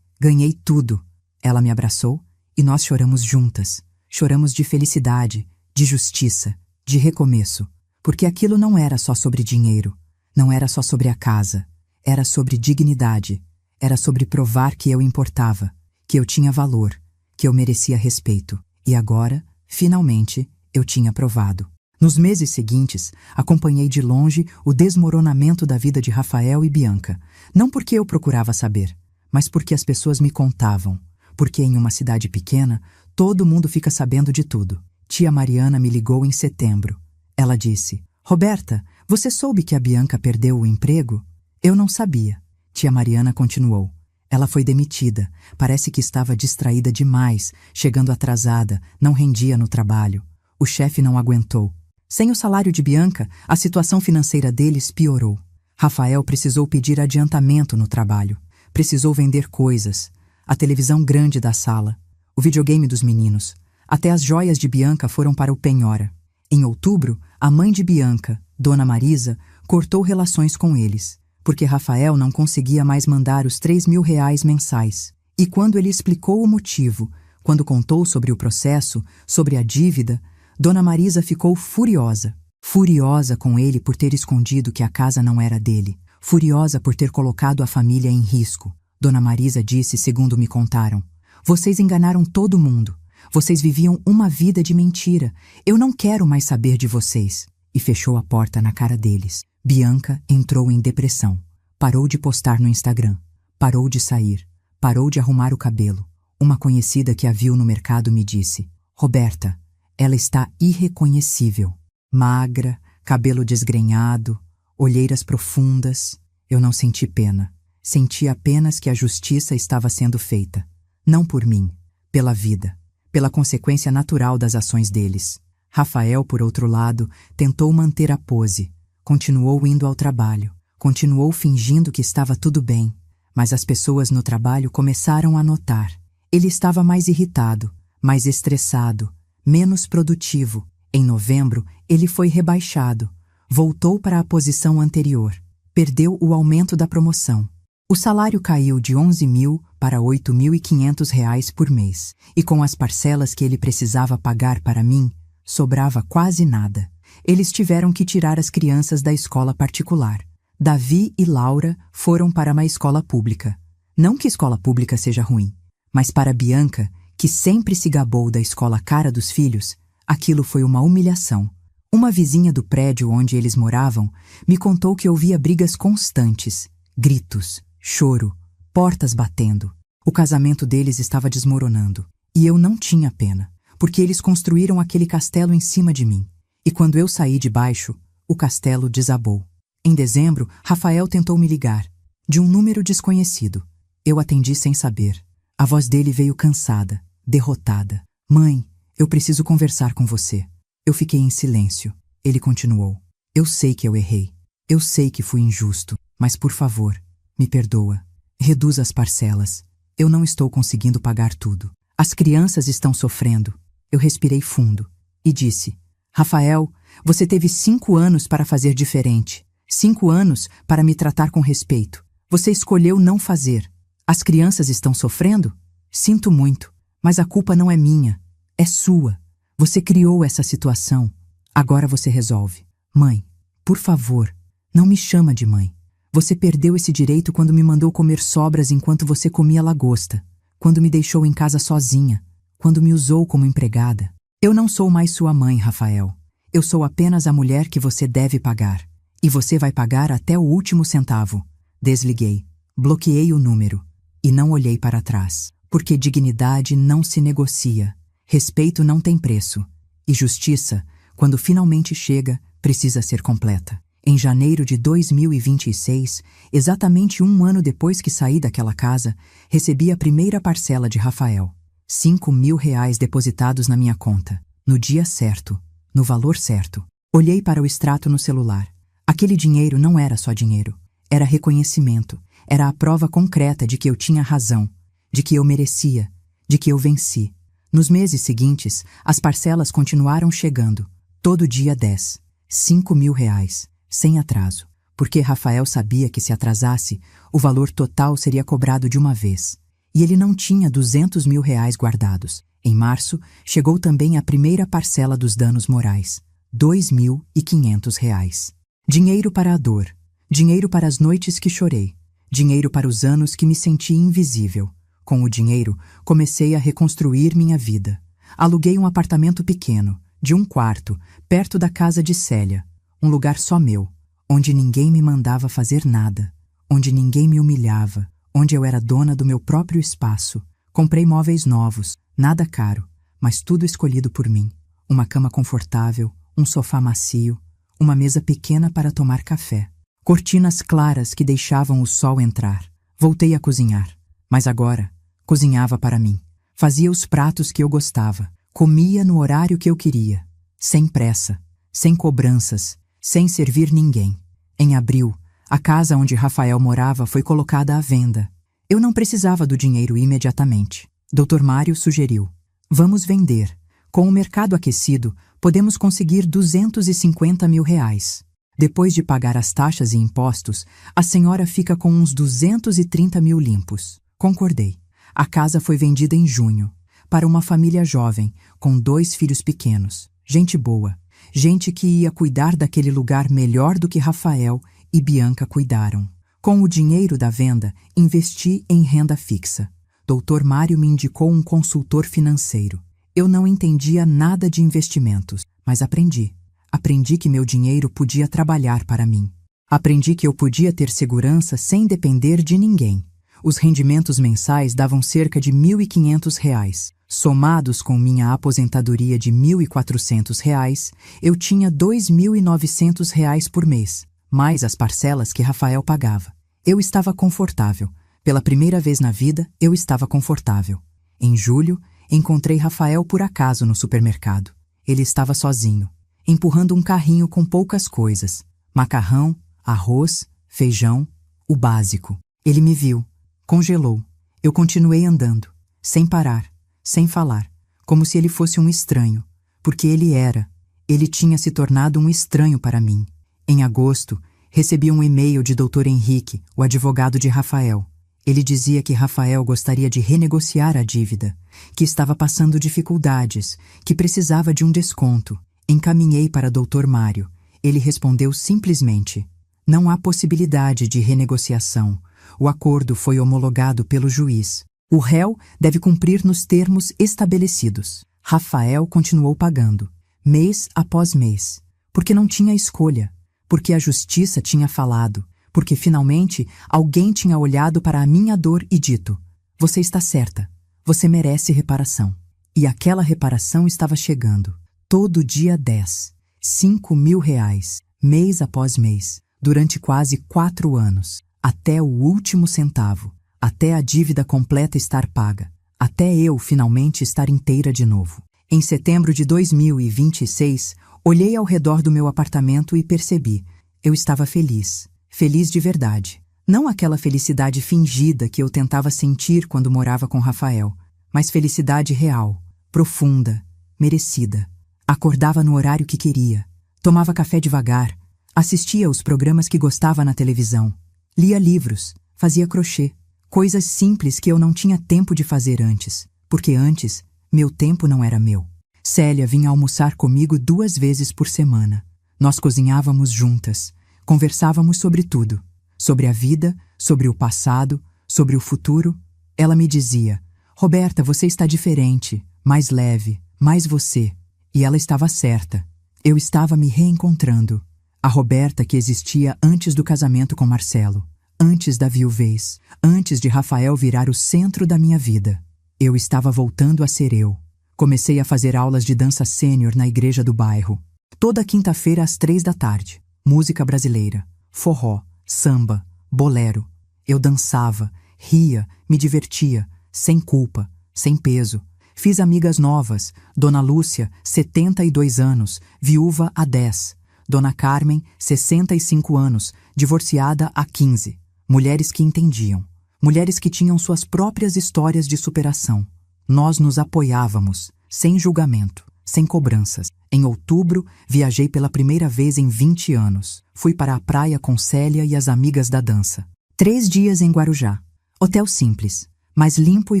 tudo. Ela me abraçou e nós choramos juntas. Choramos de felicidade, de justiça, de recomeço. Porque aquilo não era só sobre dinheiro. Não era só sobre a casa. Era sobre dignidade. Era sobre provar que eu importava, que eu tinha valor, que eu merecia respeito. E agora, finalmente, eu tinha provado. Nos meses seguintes, acompanhei de longe o desmoronamento da vida de Rafael e Bianca. Não porque eu procurava saber, mas porque as pessoas me contavam. Porque em uma cidade pequena, todo mundo fica sabendo de tudo. Tia Mariana me ligou em setembro. Ela disse, Roberta, você soube que a Bianca perdeu o emprego? Eu não sabia. Tia Mariana continuou. Ela foi demitida. Parece que estava distraída demais, chegando atrasada, não rendia no trabalho. O chefe não aguentou. Sem o salário de Bianca, a situação financeira deles piorou. Rafael precisou pedir adiantamento no trabalho. Precisou vender coisas. A televisão grande da sala, o videogame dos meninos. Até as joias de Bianca foram para o penhora. Em outubro, a mãe de Bianca, Dona Marisa, cortou relações com eles, porque Rafael não conseguia mais mandar os 3.000 mensais. E quando ele explicou o motivo, quando contou sobre o processo, sobre a dívida, Dona Marisa ficou furiosa. Furiosa com ele por ter escondido que a casa não era dele. Furiosa por ter colocado a família em risco. Dona Marisa disse, segundo me contaram, vocês enganaram todo mundo. Vocês viviam uma vida de mentira. Eu não quero mais saber de vocês. E fechou a porta na cara deles. Bianca entrou em depressão. Parou de postar no Instagram. Parou de sair. Parou de arrumar o cabelo. Uma conhecida que a viu no mercado me disse, Roberta, ela está irreconhecível. Magra, cabelo desgrenhado, olheiras profundas. Eu não senti pena. Senti apenas que a justiça estava sendo feita. Não por mim, pela vida, pela consequência natural das ações deles. Rafael, por outro lado, tentou manter a pose. Continuou indo ao trabalho. Continuou fingindo que estava tudo bem. Mas as pessoas no trabalho começaram a notar. Ele estava mais irritado, mais estressado, menos produtivo. Em novembro, ele foi rebaixado. Voltou para a posição anterior. Perdeu o aumento da promoção. O salário caiu de 11.000 para 8.500 reais por mês. E com as parcelas que ele precisava pagar para mim, sobrava quase nada. Eles tiveram que tirar as crianças da escola particular. Davi e Laura foram para uma escola pública. Não que escola pública seja ruim, mas para Bianca, que sempre se gabou da escola cara dos filhos, aquilo foi uma humilhação. Uma vizinha do prédio onde eles moravam me contou que ouvia brigas constantes, gritos, choro, portas batendo. O casamento deles estava desmoronando. E eu não tinha pena, porque eles construíram aquele castelo em cima de mim. E quando eu saí de baixo, o castelo desabou. Em dezembro, Rafael tentou me ligar, de um número desconhecido. Eu atendi sem saber. A voz dele veio cansada, derrotada. Mãe, eu preciso conversar com você. Eu fiquei em silêncio. Ele continuou. Eu sei que eu errei. Eu sei que fui injusto. Mas, por favor, me perdoa. Reduza as parcelas. Eu não estou conseguindo pagar tudo. As crianças estão sofrendo. Eu respirei fundo e disse, Rafael, você teve 5 anos para fazer diferente. 5 anos para me tratar com respeito. Você escolheu não fazer. As crianças estão sofrendo? Sinto muito, mas a culpa não é minha. É sua. Você criou essa situação. Agora você resolve. Mãe, por favor, não me chama de mãe. Você perdeu esse direito quando me mandou comer sobras enquanto você comia lagosta. Quando me deixou em casa sozinha. Quando me usou como empregada. Eu não sou mais sua mãe, Rafael. Eu sou apenas a mulher que você deve pagar. E você vai pagar até o último centavo. Desliguei. Bloqueei o número. E não olhei para trás. Porque dignidade não se negocia. Respeito não tem preço. E justiça, quando finalmente chega, precisa ser completa. Em janeiro de 2026, exatamente 1 ano depois que saí daquela casa, recebi a primeira parcela de Rafael. 5.000 reais depositados na minha conta. No dia certo. No valor certo. Olhei para o extrato no celular. Aquele dinheiro não era só dinheiro. Era reconhecimento. Era a prova concreta de que eu tinha razão. De que eu merecia. De que eu venci. Nos meses seguintes, as parcelas continuaram chegando. Todo dia 10, 5 mil reais, sem atraso. Porque Rafael sabia que se atrasasse, o valor total seria cobrado de uma vez. E ele não tinha 200 mil reais guardados. Em março, chegou também a primeira parcela dos danos morais. 2.500 reais. Dinheiro para a dor. Dinheiro para as noites que chorei. Dinheiro para os anos que me senti invisível. Com o dinheiro, comecei a reconstruir minha vida. Aluguei um apartamento pequeno, de 1 quarto, perto da casa de Célia. Um lugar só meu, onde ninguém me mandava fazer nada, onde ninguém me humilhava, onde eu era dona do meu próprio espaço. Comprei móveis novos, nada caro, mas tudo escolhido por mim. Uma cama confortável, um sofá macio, uma mesa pequena para tomar café. Cortinas claras que deixavam o sol entrar. Voltei a cozinhar, mas agora cozinhava para mim. Fazia os pratos que eu gostava, comia no horário que eu queria, sem pressa, sem cobranças, sem servir ninguém. Em abril, a casa onde Rafael morava foi colocada à venda. Eu não precisava do dinheiro imediatamente. Dr. Mário sugeriu: vamos vender. Com o mercado aquecido, podemos conseguir 250 mil reais. Depois de pagar as taxas e impostos, a senhora fica com uns 230 mil limpos. Concordei. A casa foi vendida em junho, para uma família jovem, com 2 filhos pequenos. Gente boa. Gente que ia cuidar daquele lugar melhor do que Rafael e Bianca cuidaram. Com o dinheiro da venda, investi em renda fixa. Dr. Mário me indicou um consultor financeiro. Eu não entendia nada de investimentos, mas aprendi. Aprendi que meu dinheiro podia trabalhar para mim. Aprendi que eu podia ter segurança sem depender de ninguém. Os rendimentos mensais davam cerca de R$ 1.500 reais. Somados com minha aposentadoria de R$ 1.400 reais, eu tinha R$ 2.900 reais por mês, mais as parcelas que Rafael pagava. Eu estava confortável. Pela primeira vez na vida, eu estava confortável. Em julho, encontrei Rafael por acaso no supermercado. Ele estava sozinho, empurrando um carrinho com poucas coisas. Macarrão, arroz, feijão, o básico. Ele me viu. Congelou. Eu continuei andando, sem parar, sem falar, como se ele fosse um estranho, porque ele era. Ele tinha se tornado um estranho para mim. Em agosto, recebi um e-mail de Dr. Henrique, o advogado de Rafael. Ele dizia que Rafael gostaria de renegociar a dívida, que estava passando dificuldades, que precisava de um desconto. Encaminhei para Dr. Mário. Ele respondeu simplesmente: não há possibilidade de renegociação. O acordo foi homologado pelo juiz. O réu deve cumprir nos termos estabelecidos. Rafael continuou pagando, mês após mês, porque não tinha escolha, porque a justiça tinha falado, porque finalmente alguém tinha olhado para a minha dor e dito: você está certa, você merece reparação. E aquela reparação estava chegando. Todo dia 10, 5 mil reais, mês após mês, durante quase 4 anos. Até o último centavo, até a dívida completa estar paga, até eu finalmente estar inteira de novo. Em setembro de 2026, olhei ao redor do meu apartamento e percebi, eu estava feliz, feliz de verdade. Não aquela felicidade fingida que eu tentava sentir quando morava com Rafael, mas felicidade real, profunda, merecida. Acordava no horário que queria, tomava café devagar, assistia aos programas que gostava na televisão. Lia livros, fazia crochê, coisas simples que eu não tinha tempo de fazer antes, porque antes, meu tempo não era meu. Célia vinha almoçar comigo 2 vezes por semana. Nós cozinhávamos juntas, conversávamos sobre tudo, sobre a vida, sobre o passado, sobre o futuro. Ela me dizia: Roberta, você está diferente, mais leve, mais você. E ela estava certa. Eu estava me reencontrando. A Roberta que existia antes do casamento com Marcelo, antes da viuvez, antes de Rafael virar o centro da minha vida. Eu estava voltando a ser eu. Comecei a fazer aulas de dança sênior na igreja do bairro. Toda quinta-feira às 3 da tarde. Música brasileira, forró, samba, bolero. Eu dançava, ria, me divertia, sem culpa, sem peso. Fiz amigas novas. Dona Lúcia, 72 anos, viúva há 10. Dona Carmen, 65 anos, divorciada há 15. Mulheres que entendiam. Mulheres que tinham suas próprias histórias de superação. Nós nos apoiávamos, sem julgamento, sem cobranças. Em outubro, viajei pela primeira vez em 20 anos. Fui para a praia com Célia e as amigas da dança. 3 dias em Guarujá. Hotel simples, mas limpo e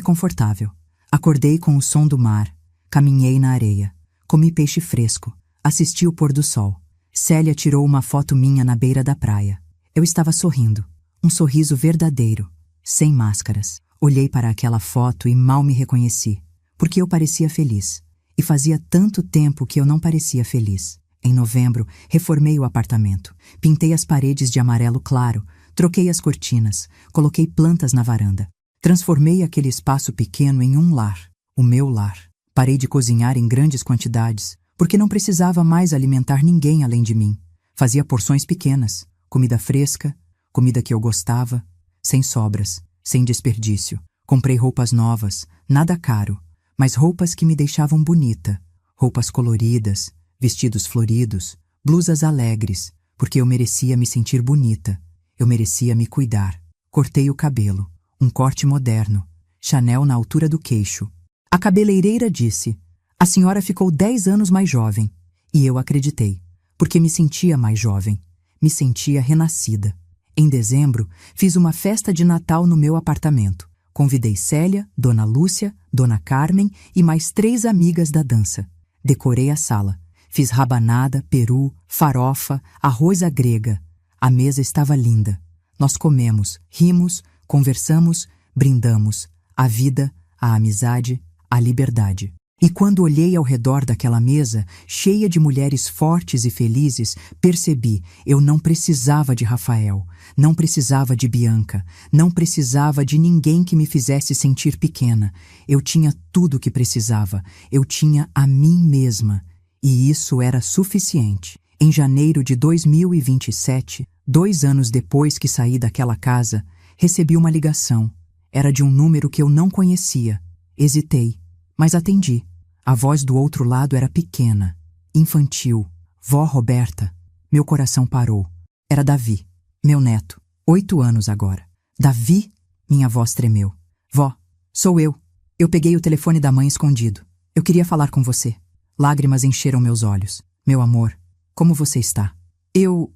confortável. Acordei com o som do mar. Caminhei na areia. Comi peixe fresco. Assisti o pôr do sol. Célia tirou uma foto minha na beira da praia. Eu estava sorrindo. Um sorriso verdadeiro, sem máscaras. Olhei para aquela foto e mal me reconheci, porque eu parecia feliz. E fazia tanto tempo que eu não parecia feliz. Em novembro, reformei o apartamento. Pintei as paredes de amarelo claro, troquei as cortinas, coloquei plantas na varanda. Transformei aquele espaço pequeno em um lar, o meu lar. Parei de cozinhar em grandes quantidades, porque não precisava mais alimentar ninguém além de mim. Fazia porções pequenas, comida fresca, comida que eu gostava, sem sobras, sem desperdício. Comprei roupas novas, nada caro, mas roupas que me deixavam bonita. Roupas coloridas, vestidos floridos, blusas alegres, porque eu merecia me sentir bonita. Eu merecia me cuidar. Cortei o cabelo, um corte moderno, Chanel na altura do queixo. A cabeleireira disse: "A senhora ficou 10 anos mais jovem." E eu acreditei, porque me sentia mais jovem. Me sentia renascida. Em dezembro, fiz uma festa de Natal no meu apartamento. Convidei Célia, Dona Lúcia, Dona Carmen e mais 3 amigas da dança. Decorei a sala. Fiz rabanada, peru, farofa, arroz à grega. A mesa estava linda. Nós comemos, rimos, conversamos, brindamos. A vida, a amizade, a liberdade. E quando olhei ao redor daquela mesa, cheia de mulheres fortes e felizes, percebi, eu não precisava de Rafael, não precisava de Bianca, não precisava de ninguém que me fizesse sentir pequena. Eu tinha tudo o que precisava, eu tinha a mim mesma. E isso era suficiente. Em janeiro de 2027, 2 anos depois que saí daquela casa, recebi uma ligação. Era de um número que eu não conhecia. Hesitei, mas atendi. A voz do outro lado era pequena, infantil. Vó Roberta. Meu coração parou. Era Davi, meu neto, 8 anos agora. Davi? Minha voz tremeu. Vó, sou eu. Eu peguei o telefone da mãe escondido. Eu queria falar com você. Lágrimas encheram meus olhos. Meu amor, como você está? Eu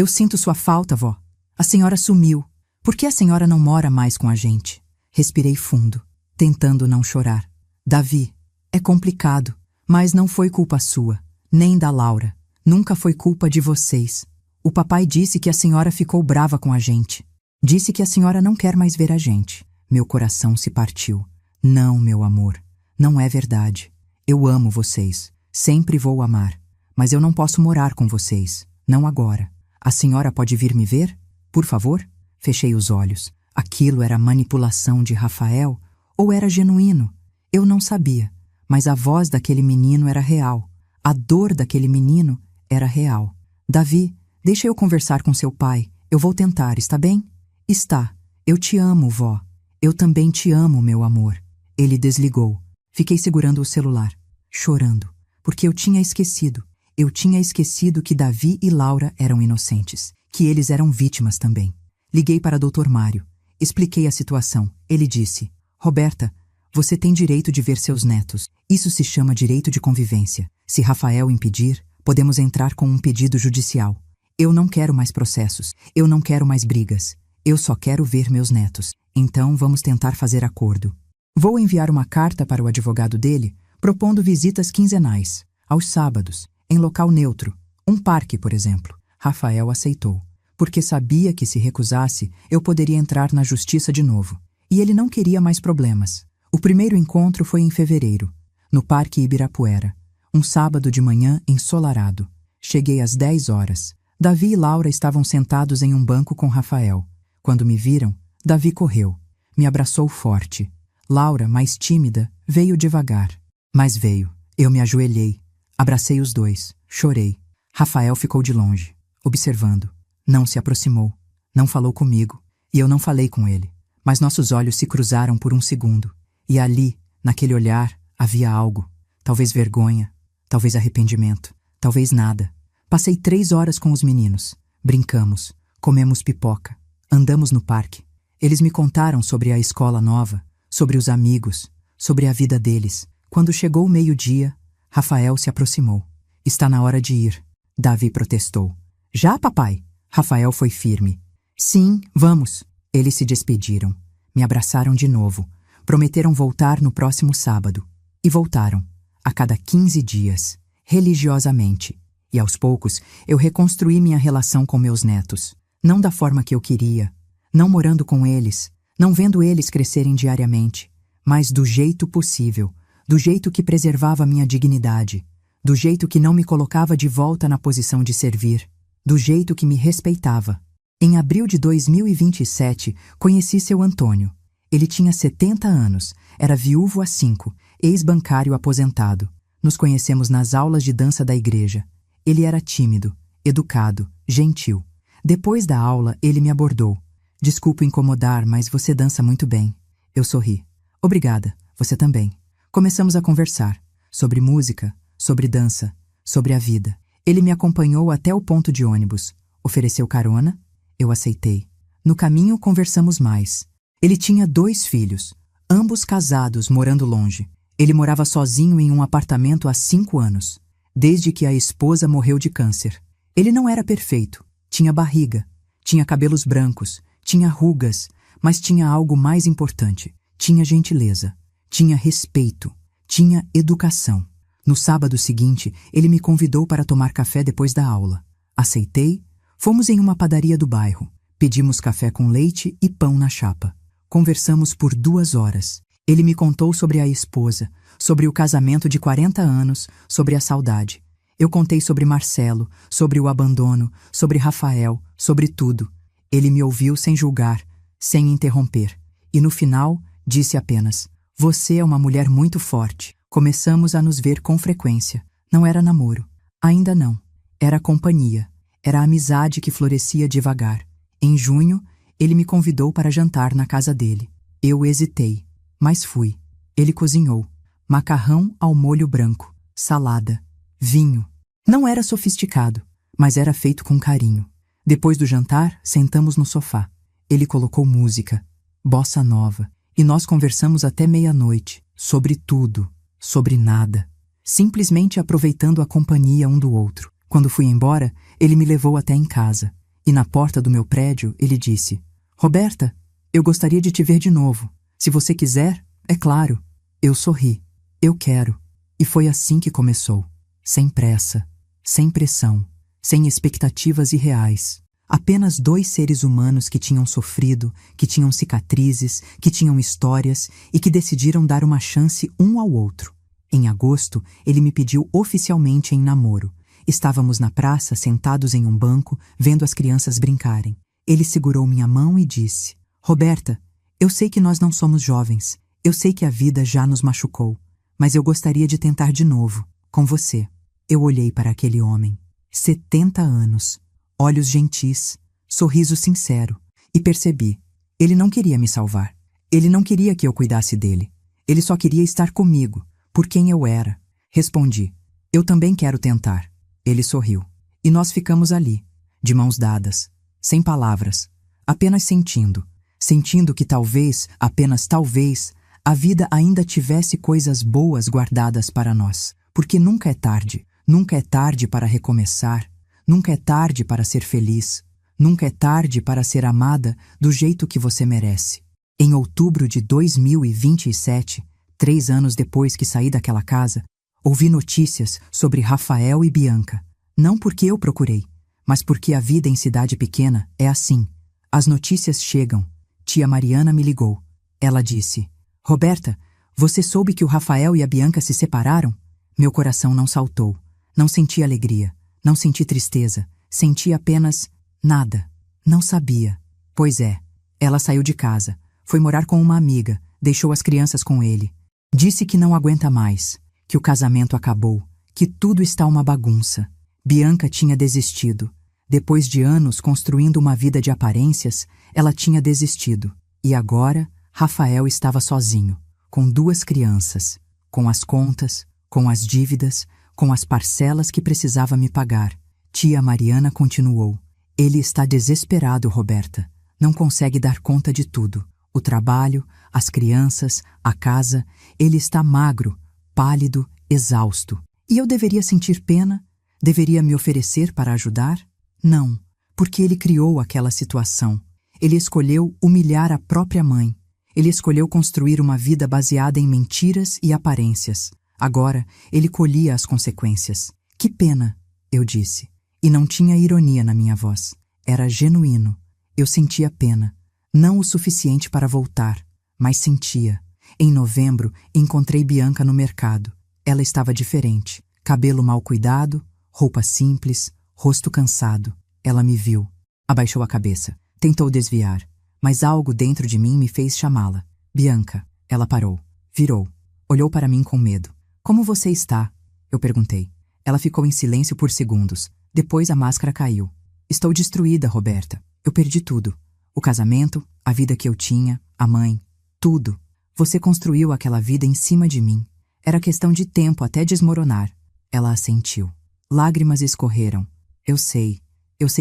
sinto sua falta, vó. A senhora sumiu. Por que a senhora não mora mais com a gente? Respirei fundo, tentando não chorar. Davi, é complicado, mas não foi culpa sua, nem da Laura. Nunca foi culpa de vocês. O papai disse que a senhora ficou brava com a gente. Disse que a senhora não quer mais ver a gente. Meu coração se partiu. Não, meu amor, não é verdade. Eu amo vocês, sempre vou amar, mas eu não posso morar com vocês, não agora. A senhora pode vir me ver? Por favor? Fechei os olhos. Aquilo era manipulação de Rafael ou era genuíno? Eu não sabia, mas a voz daquele menino era real. A dor daquele menino era real. Davi, deixa eu conversar com seu pai. Eu vou tentar, está bem? Está. Eu te amo, vó. Eu também te amo, meu amor. Ele desligou. Fiquei segurando o celular, chorando, porque eu tinha esquecido. Eu tinha esquecido que Davi e Laura eram inocentes, que eles eram vítimas também. Liguei para Dr. Mário. Expliquei a situação. Ele disse: Roberta, você tem direito de ver seus netos. Isso se chama direito de convivência. Se Rafael impedir, podemos entrar com um pedido judicial. Eu não quero mais processos. Eu não quero mais brigas. Eu só quero ver meus netos. Então vamos tentar fazer acordo. Vou enviar uma carta para o advogado dele, propondo visitas quinzenais, aos sábados, em local neutro, um parque, por exemplo. Rafael aceitou, porque sabia que se recusasse, eu poderia entrar na justiça de novo. E ele não queria mais problemas. O primeiro encontro foi em fevereiro, no Parque Ibirapuera, um sábado de manhã ensolarado. Cheguei às 10 horas. Davi e Laura estavam sentados em um banco com Rafael. Quando me viram, Davi correu. Me abraçou forte. Laura, mais tímida, veio devagar. Mas veio. Eu me ajoelhei. Abracei os dois. Chorei. Rafael ficou de longe, observando. Não se aproximou. Não falou comigo. E eu não falei com ele. Mas nossos olhos se cruzaram por um segundo. E ali, naquele olhar, havia algo. Talvez vergonha. Talvez arrependimento. Talvez nada. Passei 3 horas com os meninos. Brincamos. Comemos pipoca. Andamos no parque. Eles me contaram sobre a escola nova, sobre os amigos, sobre a vida deles. Quando chegou o meio-dia, Rafael se aproximou. Está na hora de ir, Davi protestou. Já, papai? Rafael foi firme. Sim, vamos. Eles se despediram. Me abraçaram de novo. Prometeram voltar no próximo sábado. E voltaram, a cada 15 dias, religiosamente. E aos poucos, eu reconstruí minha relação com meus netos. Não da forma que eu queria, não morando com eles, não vendo eles crescerem diariamente, mas do jeito possível, do jeito que preservava minha dignidade, do jeito que não me colocava de volta na posição de servir, do jeito que me respeitava. Em abril de 2027, conheci seu Antônio. Ele tinha 70 anos, era viúvo há 5, ex-bancário aposentado. Nos conhecemos nas aulas de dança da igreja. Ele era tímido, educado, gentil. Depois da aula, ele me abordou. Desculpe incomodar, mas você dança muito bem. Eu sorri. Obrigada, você também. Começamos a conversar. Sobre música, sobre dança, sobre a vida. Ele me acompanhou até o ponto de ônibus. Ofereceu carona? Eu aceitei. No caminho, conversamos mais. Ele tinha 2 filhos, ambos casados, morando longe. Ele morava sozinho em um apartamento há 5 anos, desde que a esposa morreu de câncer. Ele não era perfeito. Tinha barriga, tinha cabelos brancos, tinha rugas, mas tinha algo mais importante. Tinha gentileza, tinha respeito, tinha educação. No sábado seguinte, ele me convidou para tomar café depois da aula. Aceitei. Fomos em uma padaria do bairro. Pedimos café com leite e pão na chapa. Conversamos por 2 horas. Ele me contou sobre a esposa, sobre o casamento de 40 anos, sobre a saudade. Eu contei sobre Marcelo, sobre o abandono, sobre Rafael, sobre tudo. Ele me ouviu sem julgar, sem interromper. E no final, disse apenas: "Você é uma mulher muito forte." Começamos a nos ver com frequência. Não era namoro. Ainda não. Era companhia. Era amizade que florescia devagar. Em junho, ele me convidou para jantar na casa dele. Eu hesitei, mas fui. Ele cozinhou. Macarrão ao molho branco, salada, vinho. Não era sofisticado, mas era feito com carinho. Depois do jantar, sentamos no sofá. Ele colocou música, bossa nova, e nós conversamos até meia-noite, sobre tudo, sobre nada, simplesmente aproveitando a companhia um do outro. Quando fui embora, ele me levou até em casa, e na porta do meu prédio ele disse: "Roberta, eu gostaria de te ver de novo. Se você quiser, é claro." Eu sorri. Eu quero. E foi assim que começou. Sem pressa, sem pressão, sem expectativas irreais. Apenas 2 seres humanos que tinham sofrido, que tinham cicatrizes, que tinham histórias e que decidiram dar uma chance um ao outro. Em agosto, ele me pediu oficialmente em namoro. Estávamos na praça, sentados em um banco, vendo as crianças brincarem. Ele segurou minha mão e disse: "Roberta, eu sei que nós não somos jovens. Eu sei que a vida já nos machucou. Mas eu gostaria de tentar de novo, com você." Eu olhei para aquele homem. 70 anos, olhos gentis, sorriso sincero, e percebi. Ele não queria me salvar. Ele não queria que eu cuidasse dele. Ele só queria estar comigo, por quem eu era. Respondi: "Eu também quero tentar." Ele sorriu. E nós ficamos ali, de mãos dadas, sem palavras, apenas sentindo. Sentindo que talvez, apenas talvez, a vida ainda tivesse coisas boas guardadas para nós. Porque nunca é tarde. Nunca é tarde para recomeçar. Nunca é tarde para ser feliz. Nunca é tarde para ser amada do jeito que você merece. Em outubro de 2027, 3 anos depois que saí daquela casa, ouvi notícias sobre Rafael e Bianca. Não porque eu procurei, mas porque a vida em cidade pequena é assim. As notícias chegam. Tia Mariana me ligou. Ela disse: "Roberta, você soube que o Rafael e a Bianca se separaram?" Meu coração não saltou. Não senti alegria. Não senti tristeza. Senti apenas nada. Não sabia. Pois é. Ela saiu de casa. Foi morar com uma amiga. Deixou as crianças com ele. Disse que não aguenta mais. Que o casamento acabou. Que tudo está uma bagunça. Bianca tinha desistido. Depois de anos construindo uma vida de aparências, ela tinha desistido. E agora, Rafael estava sozinho, com 2 crianças, com as contas, com as dívidas, com as parcelas que precisava me pagar. Tia Mariana continuou: "Ele está desesperado, Roberta. Não consegue dar conta de tudo. O trabalho, as crianças, a casa, ele está magro, pálido, exausto. E eu deveria sentir pena? Deveria me oferecer para ajudar? Não, porque ele criou aquela situação. Ele escolheu humilhar a própria mãe. Ele escolheu construir uma vida baseada em mentiras e aparências. Agora, ele colhia as consequências. Que pena, eu disse. E não tinha ironia na minha voz. Era genuíno. Eu sentia pena. Não o suficiente para voltar, mas sentia. Em novembro, encontrei Bianca no mercado. Ela estava diferente. Cabelo mal cuidado, roupa simples, rosto cansado. Ela me viu. Abaixou a cabeça. Tentou desviar, mas algo dentro de mim me fez chamá-la. Bianca. Ela parou. Virou. Olhou para mim com medo. Como você está? Eu perguntei. Ela ficou em silêncio por segundos. Depois a máscara caiu. Estou destruída, Roberta. Eu perdi tudo. O casamento, a vida que eu tinha, a mãe, tudo. Você construiu aquela vida em cima de mim. Era questão de tempo até desmoronar. Ela assentiu. Lágrimas escorreram. Eu sei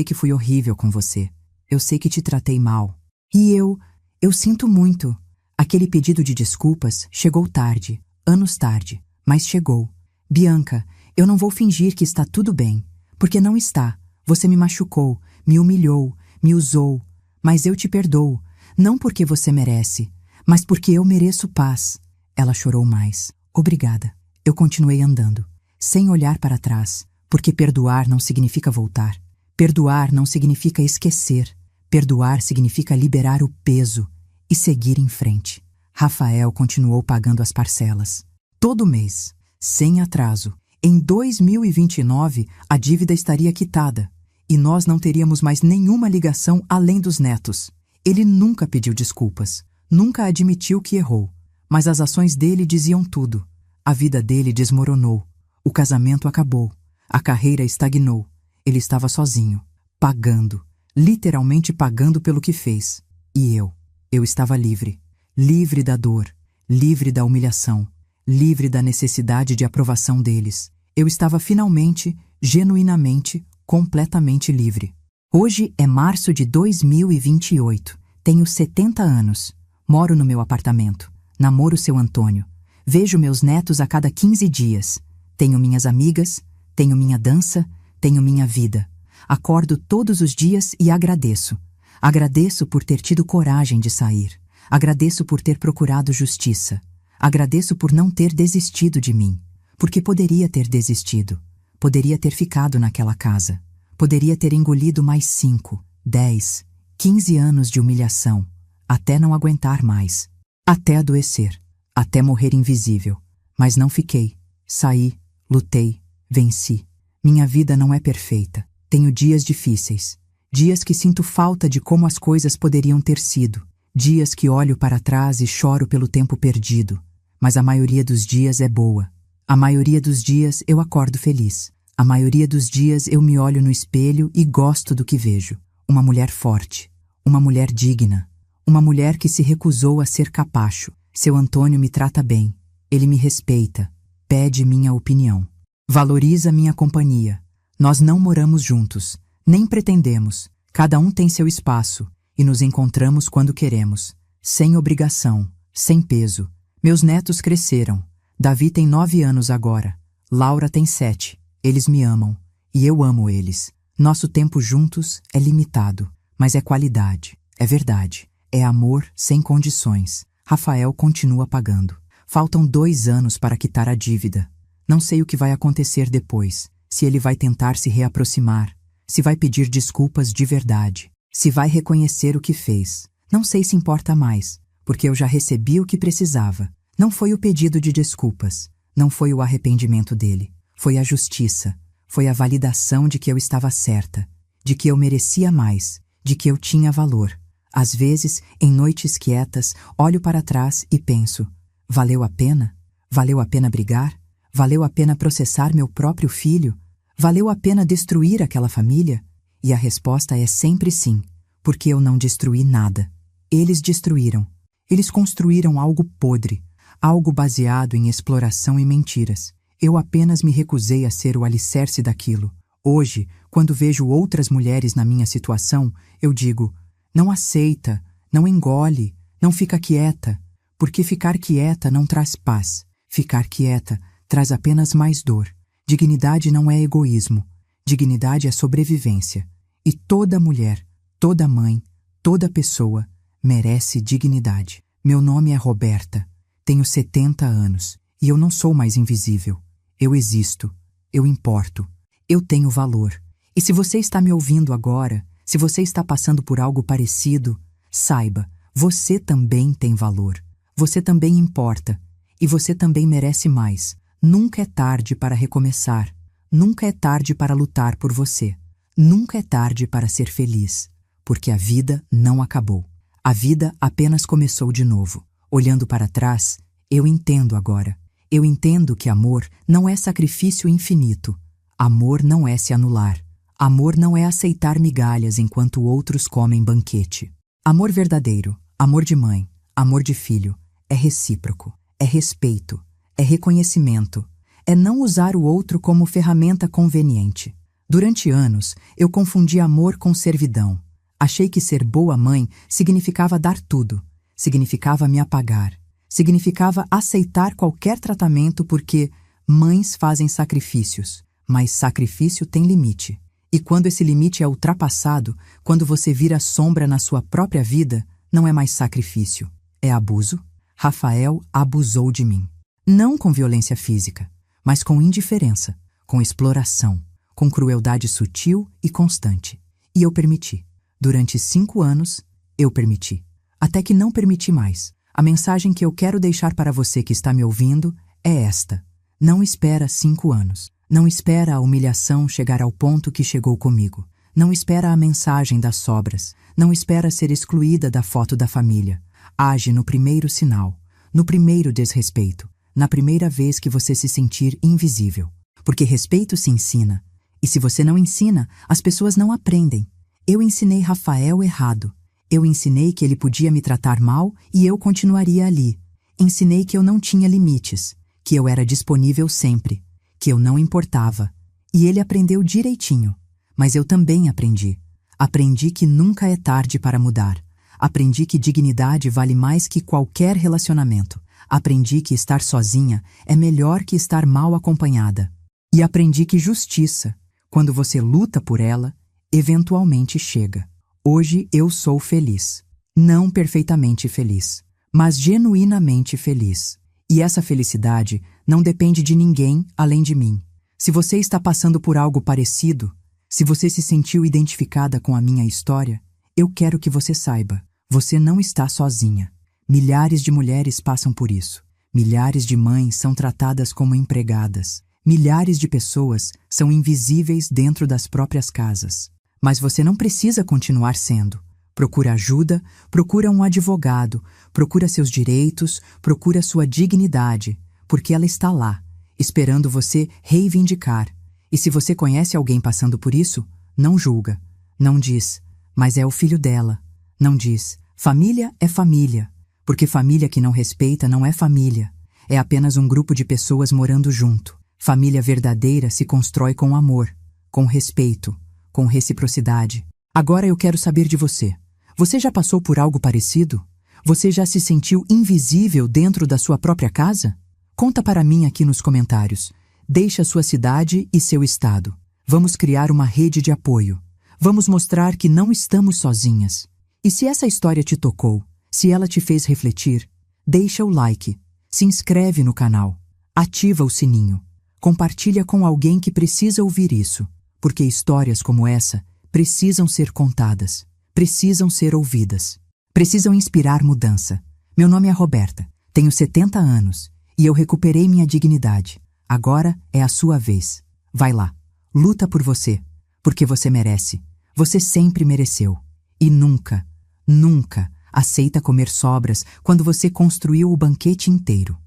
que fui horrível com você. Eu sei que te tratei mal. E eu sinto muito. Aquele pedido de desculpas chegou tarde, anos tarde, mas chegou. Bianca, eu não vou fingir que está tudo bem, porque não está. Você me machucou, me humilhou, me usou, mas eu te perdoo, não porque você merece, mas porque eu mereço paz. Ela chorou mais. Obrigada. Eu continuei andando, sem olhar para trás, porque perdoar não significa voltar. Perdoar não significa esquecer. Perdoar significa liberar o peso e seguir em frente. Rafael continuou pagando as parcelas. Todo mês, sem atraso. Em 2029, a dívida estaria quitada e nós não teríamos mais nenhuma ligação além dos netos. Ele nunca pediu desculpas, nunca admitiu que errou, mas as ações dele diziam tudo. A vida dele desmoronou, o casamento acabou, a carreira estagnou. Ele estava sozinho, pagando, literalmente pagando pelo que fez. E eu estava livre, livre da dor, livre da humilhação, livre da necessidade de aprovação deles. Eu estava finalmente, genuinamente, completamente livre. Hoje é março de 2028. Tenho 70 anos. Moro no meu apartamento. Namoro seu Antônio. Vejo meus netos a cada 15 dias. Tenho minhas amigas, tenho minha dança, tenho minha vida. Acordo todos os dias e agradeço. Agradeço por ter tido coragem de sair. Agradeço por ter procurado justiça. Agradeço por não ter desistido de mim. Porque poderia ter desistido. Poderia ter ficado naquela casa. Poderia ter engolido mais 5, 10, 15 anos de humilhação. Até não aguentar mais. Até adoecer. Até morrer invisível. Mas não fiquei. Saí, lutei, venci. Minha vida não é perfeita. Tenho dias difíceis. Dias que sinto falta de como as coisas poderiam ter sido. Dias que olho para trás e choro pelo tempo perdido. Mas a maioria dos dias é boa. A maioria dos dias eu acordo feliz. A maioria dos dias eu me olho no espelho e gosto do que vejo. Uma mulher forte. Uma mulher digna. Uma mulher que se recusou a ser capacho. Seu Antônio me trata bem. Ele me respeita. Pede minha opinião. Valoriza minha companhia. Nós não moramos juntos. Nem pretendemos. Cada um tem seu espaço. E nos encontramos quando queremos. Sem obrigação. Sem peso. Meus netos cresceram. Davi tem 9 anos agora. Laura tem 7. Eles me amam. E eu amo eles. Nosso tempo juntos é limitado. Mas é qualidade. É verdade. É amor sem condições. Rafael continua pagando. Faltam 2 anos para quitar a dívida. Não sei o que vai acontecer depois. Se ele vai tentar se reaproximar. Se vai pedir desculpas de verdade. Se vai reconhecer o que fez. Não sei se importa mais. Porque eu já recebi o que precisava. Não foi o pedido de desculpas. Não foi o arrependimento dele. Foi a justiça. Foi a validação de que eu estava certa. De que eu merecia mais. De que eu tinha valor. Às vezes, em noites quietas, olho para trás e penso: valeu a pena? Valeu a pena brigar? Valeu a pena processar meu próprio filho? Valeu a pena destruir aquela família? E a resposta é sempre sim, porque eu não destruí nada. Eles destruíram. Eles construíram algo podre, algo baseado em exploração e mentiras. Eu apenas me recusei a ser o alicerce daquilo. Hoje, quando vejo outras mulheres na minha situação, eu digo: não aceita, não engole, Não fica quieta, porque ficar quieta não traz paz. Ficar quieta traz apenas mais dor. Dignidade não é egoísmo. Dignidade é sobrevivência. E toda mulher, toda mãe, toda pessoa merece dignidade. Meu nome é Roberta. Tenho 70 anos. E eu não sou mais invisível. Eu existo. Eu importo. Eu tenho valor. E se você está me ouvindo agora, se você está passando por algo parecido, saiba, você também tem valor. Você também importa. E você também merece mais. Nunca é tarde para recomeçar. Nunca é tarde para lutar por você. Nunca é tarde para ser feliz. Porque a vida não acabou. A vida apenas começou de novo. Olhando para trás, eu entendo agora. Eu entendo que amor não é sacrifício infinito. Amor não é se anular. Amor não é aceitar migalhas enquanto outros comem banquete. Amor verdadeiro, amor de mãe, amor de filho, é recíproco, é respeito, é reconhecimento, é não usar o outro como ferramenta conveniente. Durante anos, eu confundi amor com servidão. Achei que ser boa mãe significava dar tudo, significava me apagar, significava aceitar qualquer tratamento porque mães fazem sacrifícios, mas sacrifício tem limite. E quando esse limite é ultrapassado, quando você vira sombra na sua própria vida, não é mais sacrifício, é abuso. Rafael abusou de mim. Não com violência física, mas com indiferença, com exploração, com crueldade sutil e constante. E eu permiti. Durante 5 anos, eu permiti. Até que não permiti mais. A mensagem que eu quero deixar para você que está me ouvindo é esta. Não espera 5 anos. Não espera a humilhação chegar ao ponto que chegou comigo. Não espera a mensagem das sobras. Não espera ser excluída da foto da família. Age no primeiro sinal, no primeiro desrespeito, na primeira vez que você se sentir invisível. Porque respeito se ensina. E se você não ensina, as pessoas não aprendem. Eu ensinei Rafael errado. Eu ensinei que ele podia me tratar mal e eu continuaria ali. Ensinei que eu não tinha limites, que eu era disponível sempre, que eu não importava. E ele aprendeu direitinho. Mas eu também aprendi. Aprendi que nunca é tarde para mudar. Aprendi que dignidade vale mais que qualquer relacionamento. Aprendi que estar sozinha é melhor que estar mal acompanhada. E aprendi que justiça, quando você luta por ela, eventualmente chega. Hoje eu sou feliz. Não perfeitamente feliz, mas genuinamente feliz. E essa felicidade não depende de ninguém além de mim. Se você está passando por algo parecido, se você se sentiu identificada com a minha história, eu quero que você saiba, você não está sozinha. Milhares de mulheres passam por isso. Milhares de mães são tratadas como empregadas. Milhares de pessoas são invisíveis dentro das próprias casas. Mas você não precisa continuar sendo. Procura ajuda, procura um advogado, procura seus direitos, procura sua dignidade, porque ela está lá, esperando você reivindicar. E se você conhece alguém passando por isso, não julga. Não diz, mas é o filho dela. Não diz, família é família, porque família que não respeita não é família. É apenas um grupo de pessoas morando junto. Família verdadeira se constrói com amor, com respeito, com reciprocidade. Agora eu quero saber de você. Você já passou por algo parecido? Você já se sentiu invisível dentro da sua própria casa? Conta para mim aqui nos comentários. Deixe a sua cidade e seu estado. Vamos criar uma rede de apoio. Vamos mostrar que não estamos sozinhas. E se essa história te tocou, se ela te fez refletir, deixa o like, se inscreve no canal, ativa o sininho, compartilha com alguém que precisa ouvir isso, porque histórias como essa precisam ser contadas. Precisam ser ouvidas. Precisam inspirar mudança. Meu nome é Roberta, tenho 70 anos e eu recuperei minha dignidade. Agora é a sua vez. Vai lá, luta por você, porque você merece. Você sempre mereceu. E nunca, nunca aceita comer sobras quando você construiu o banquete inteiro.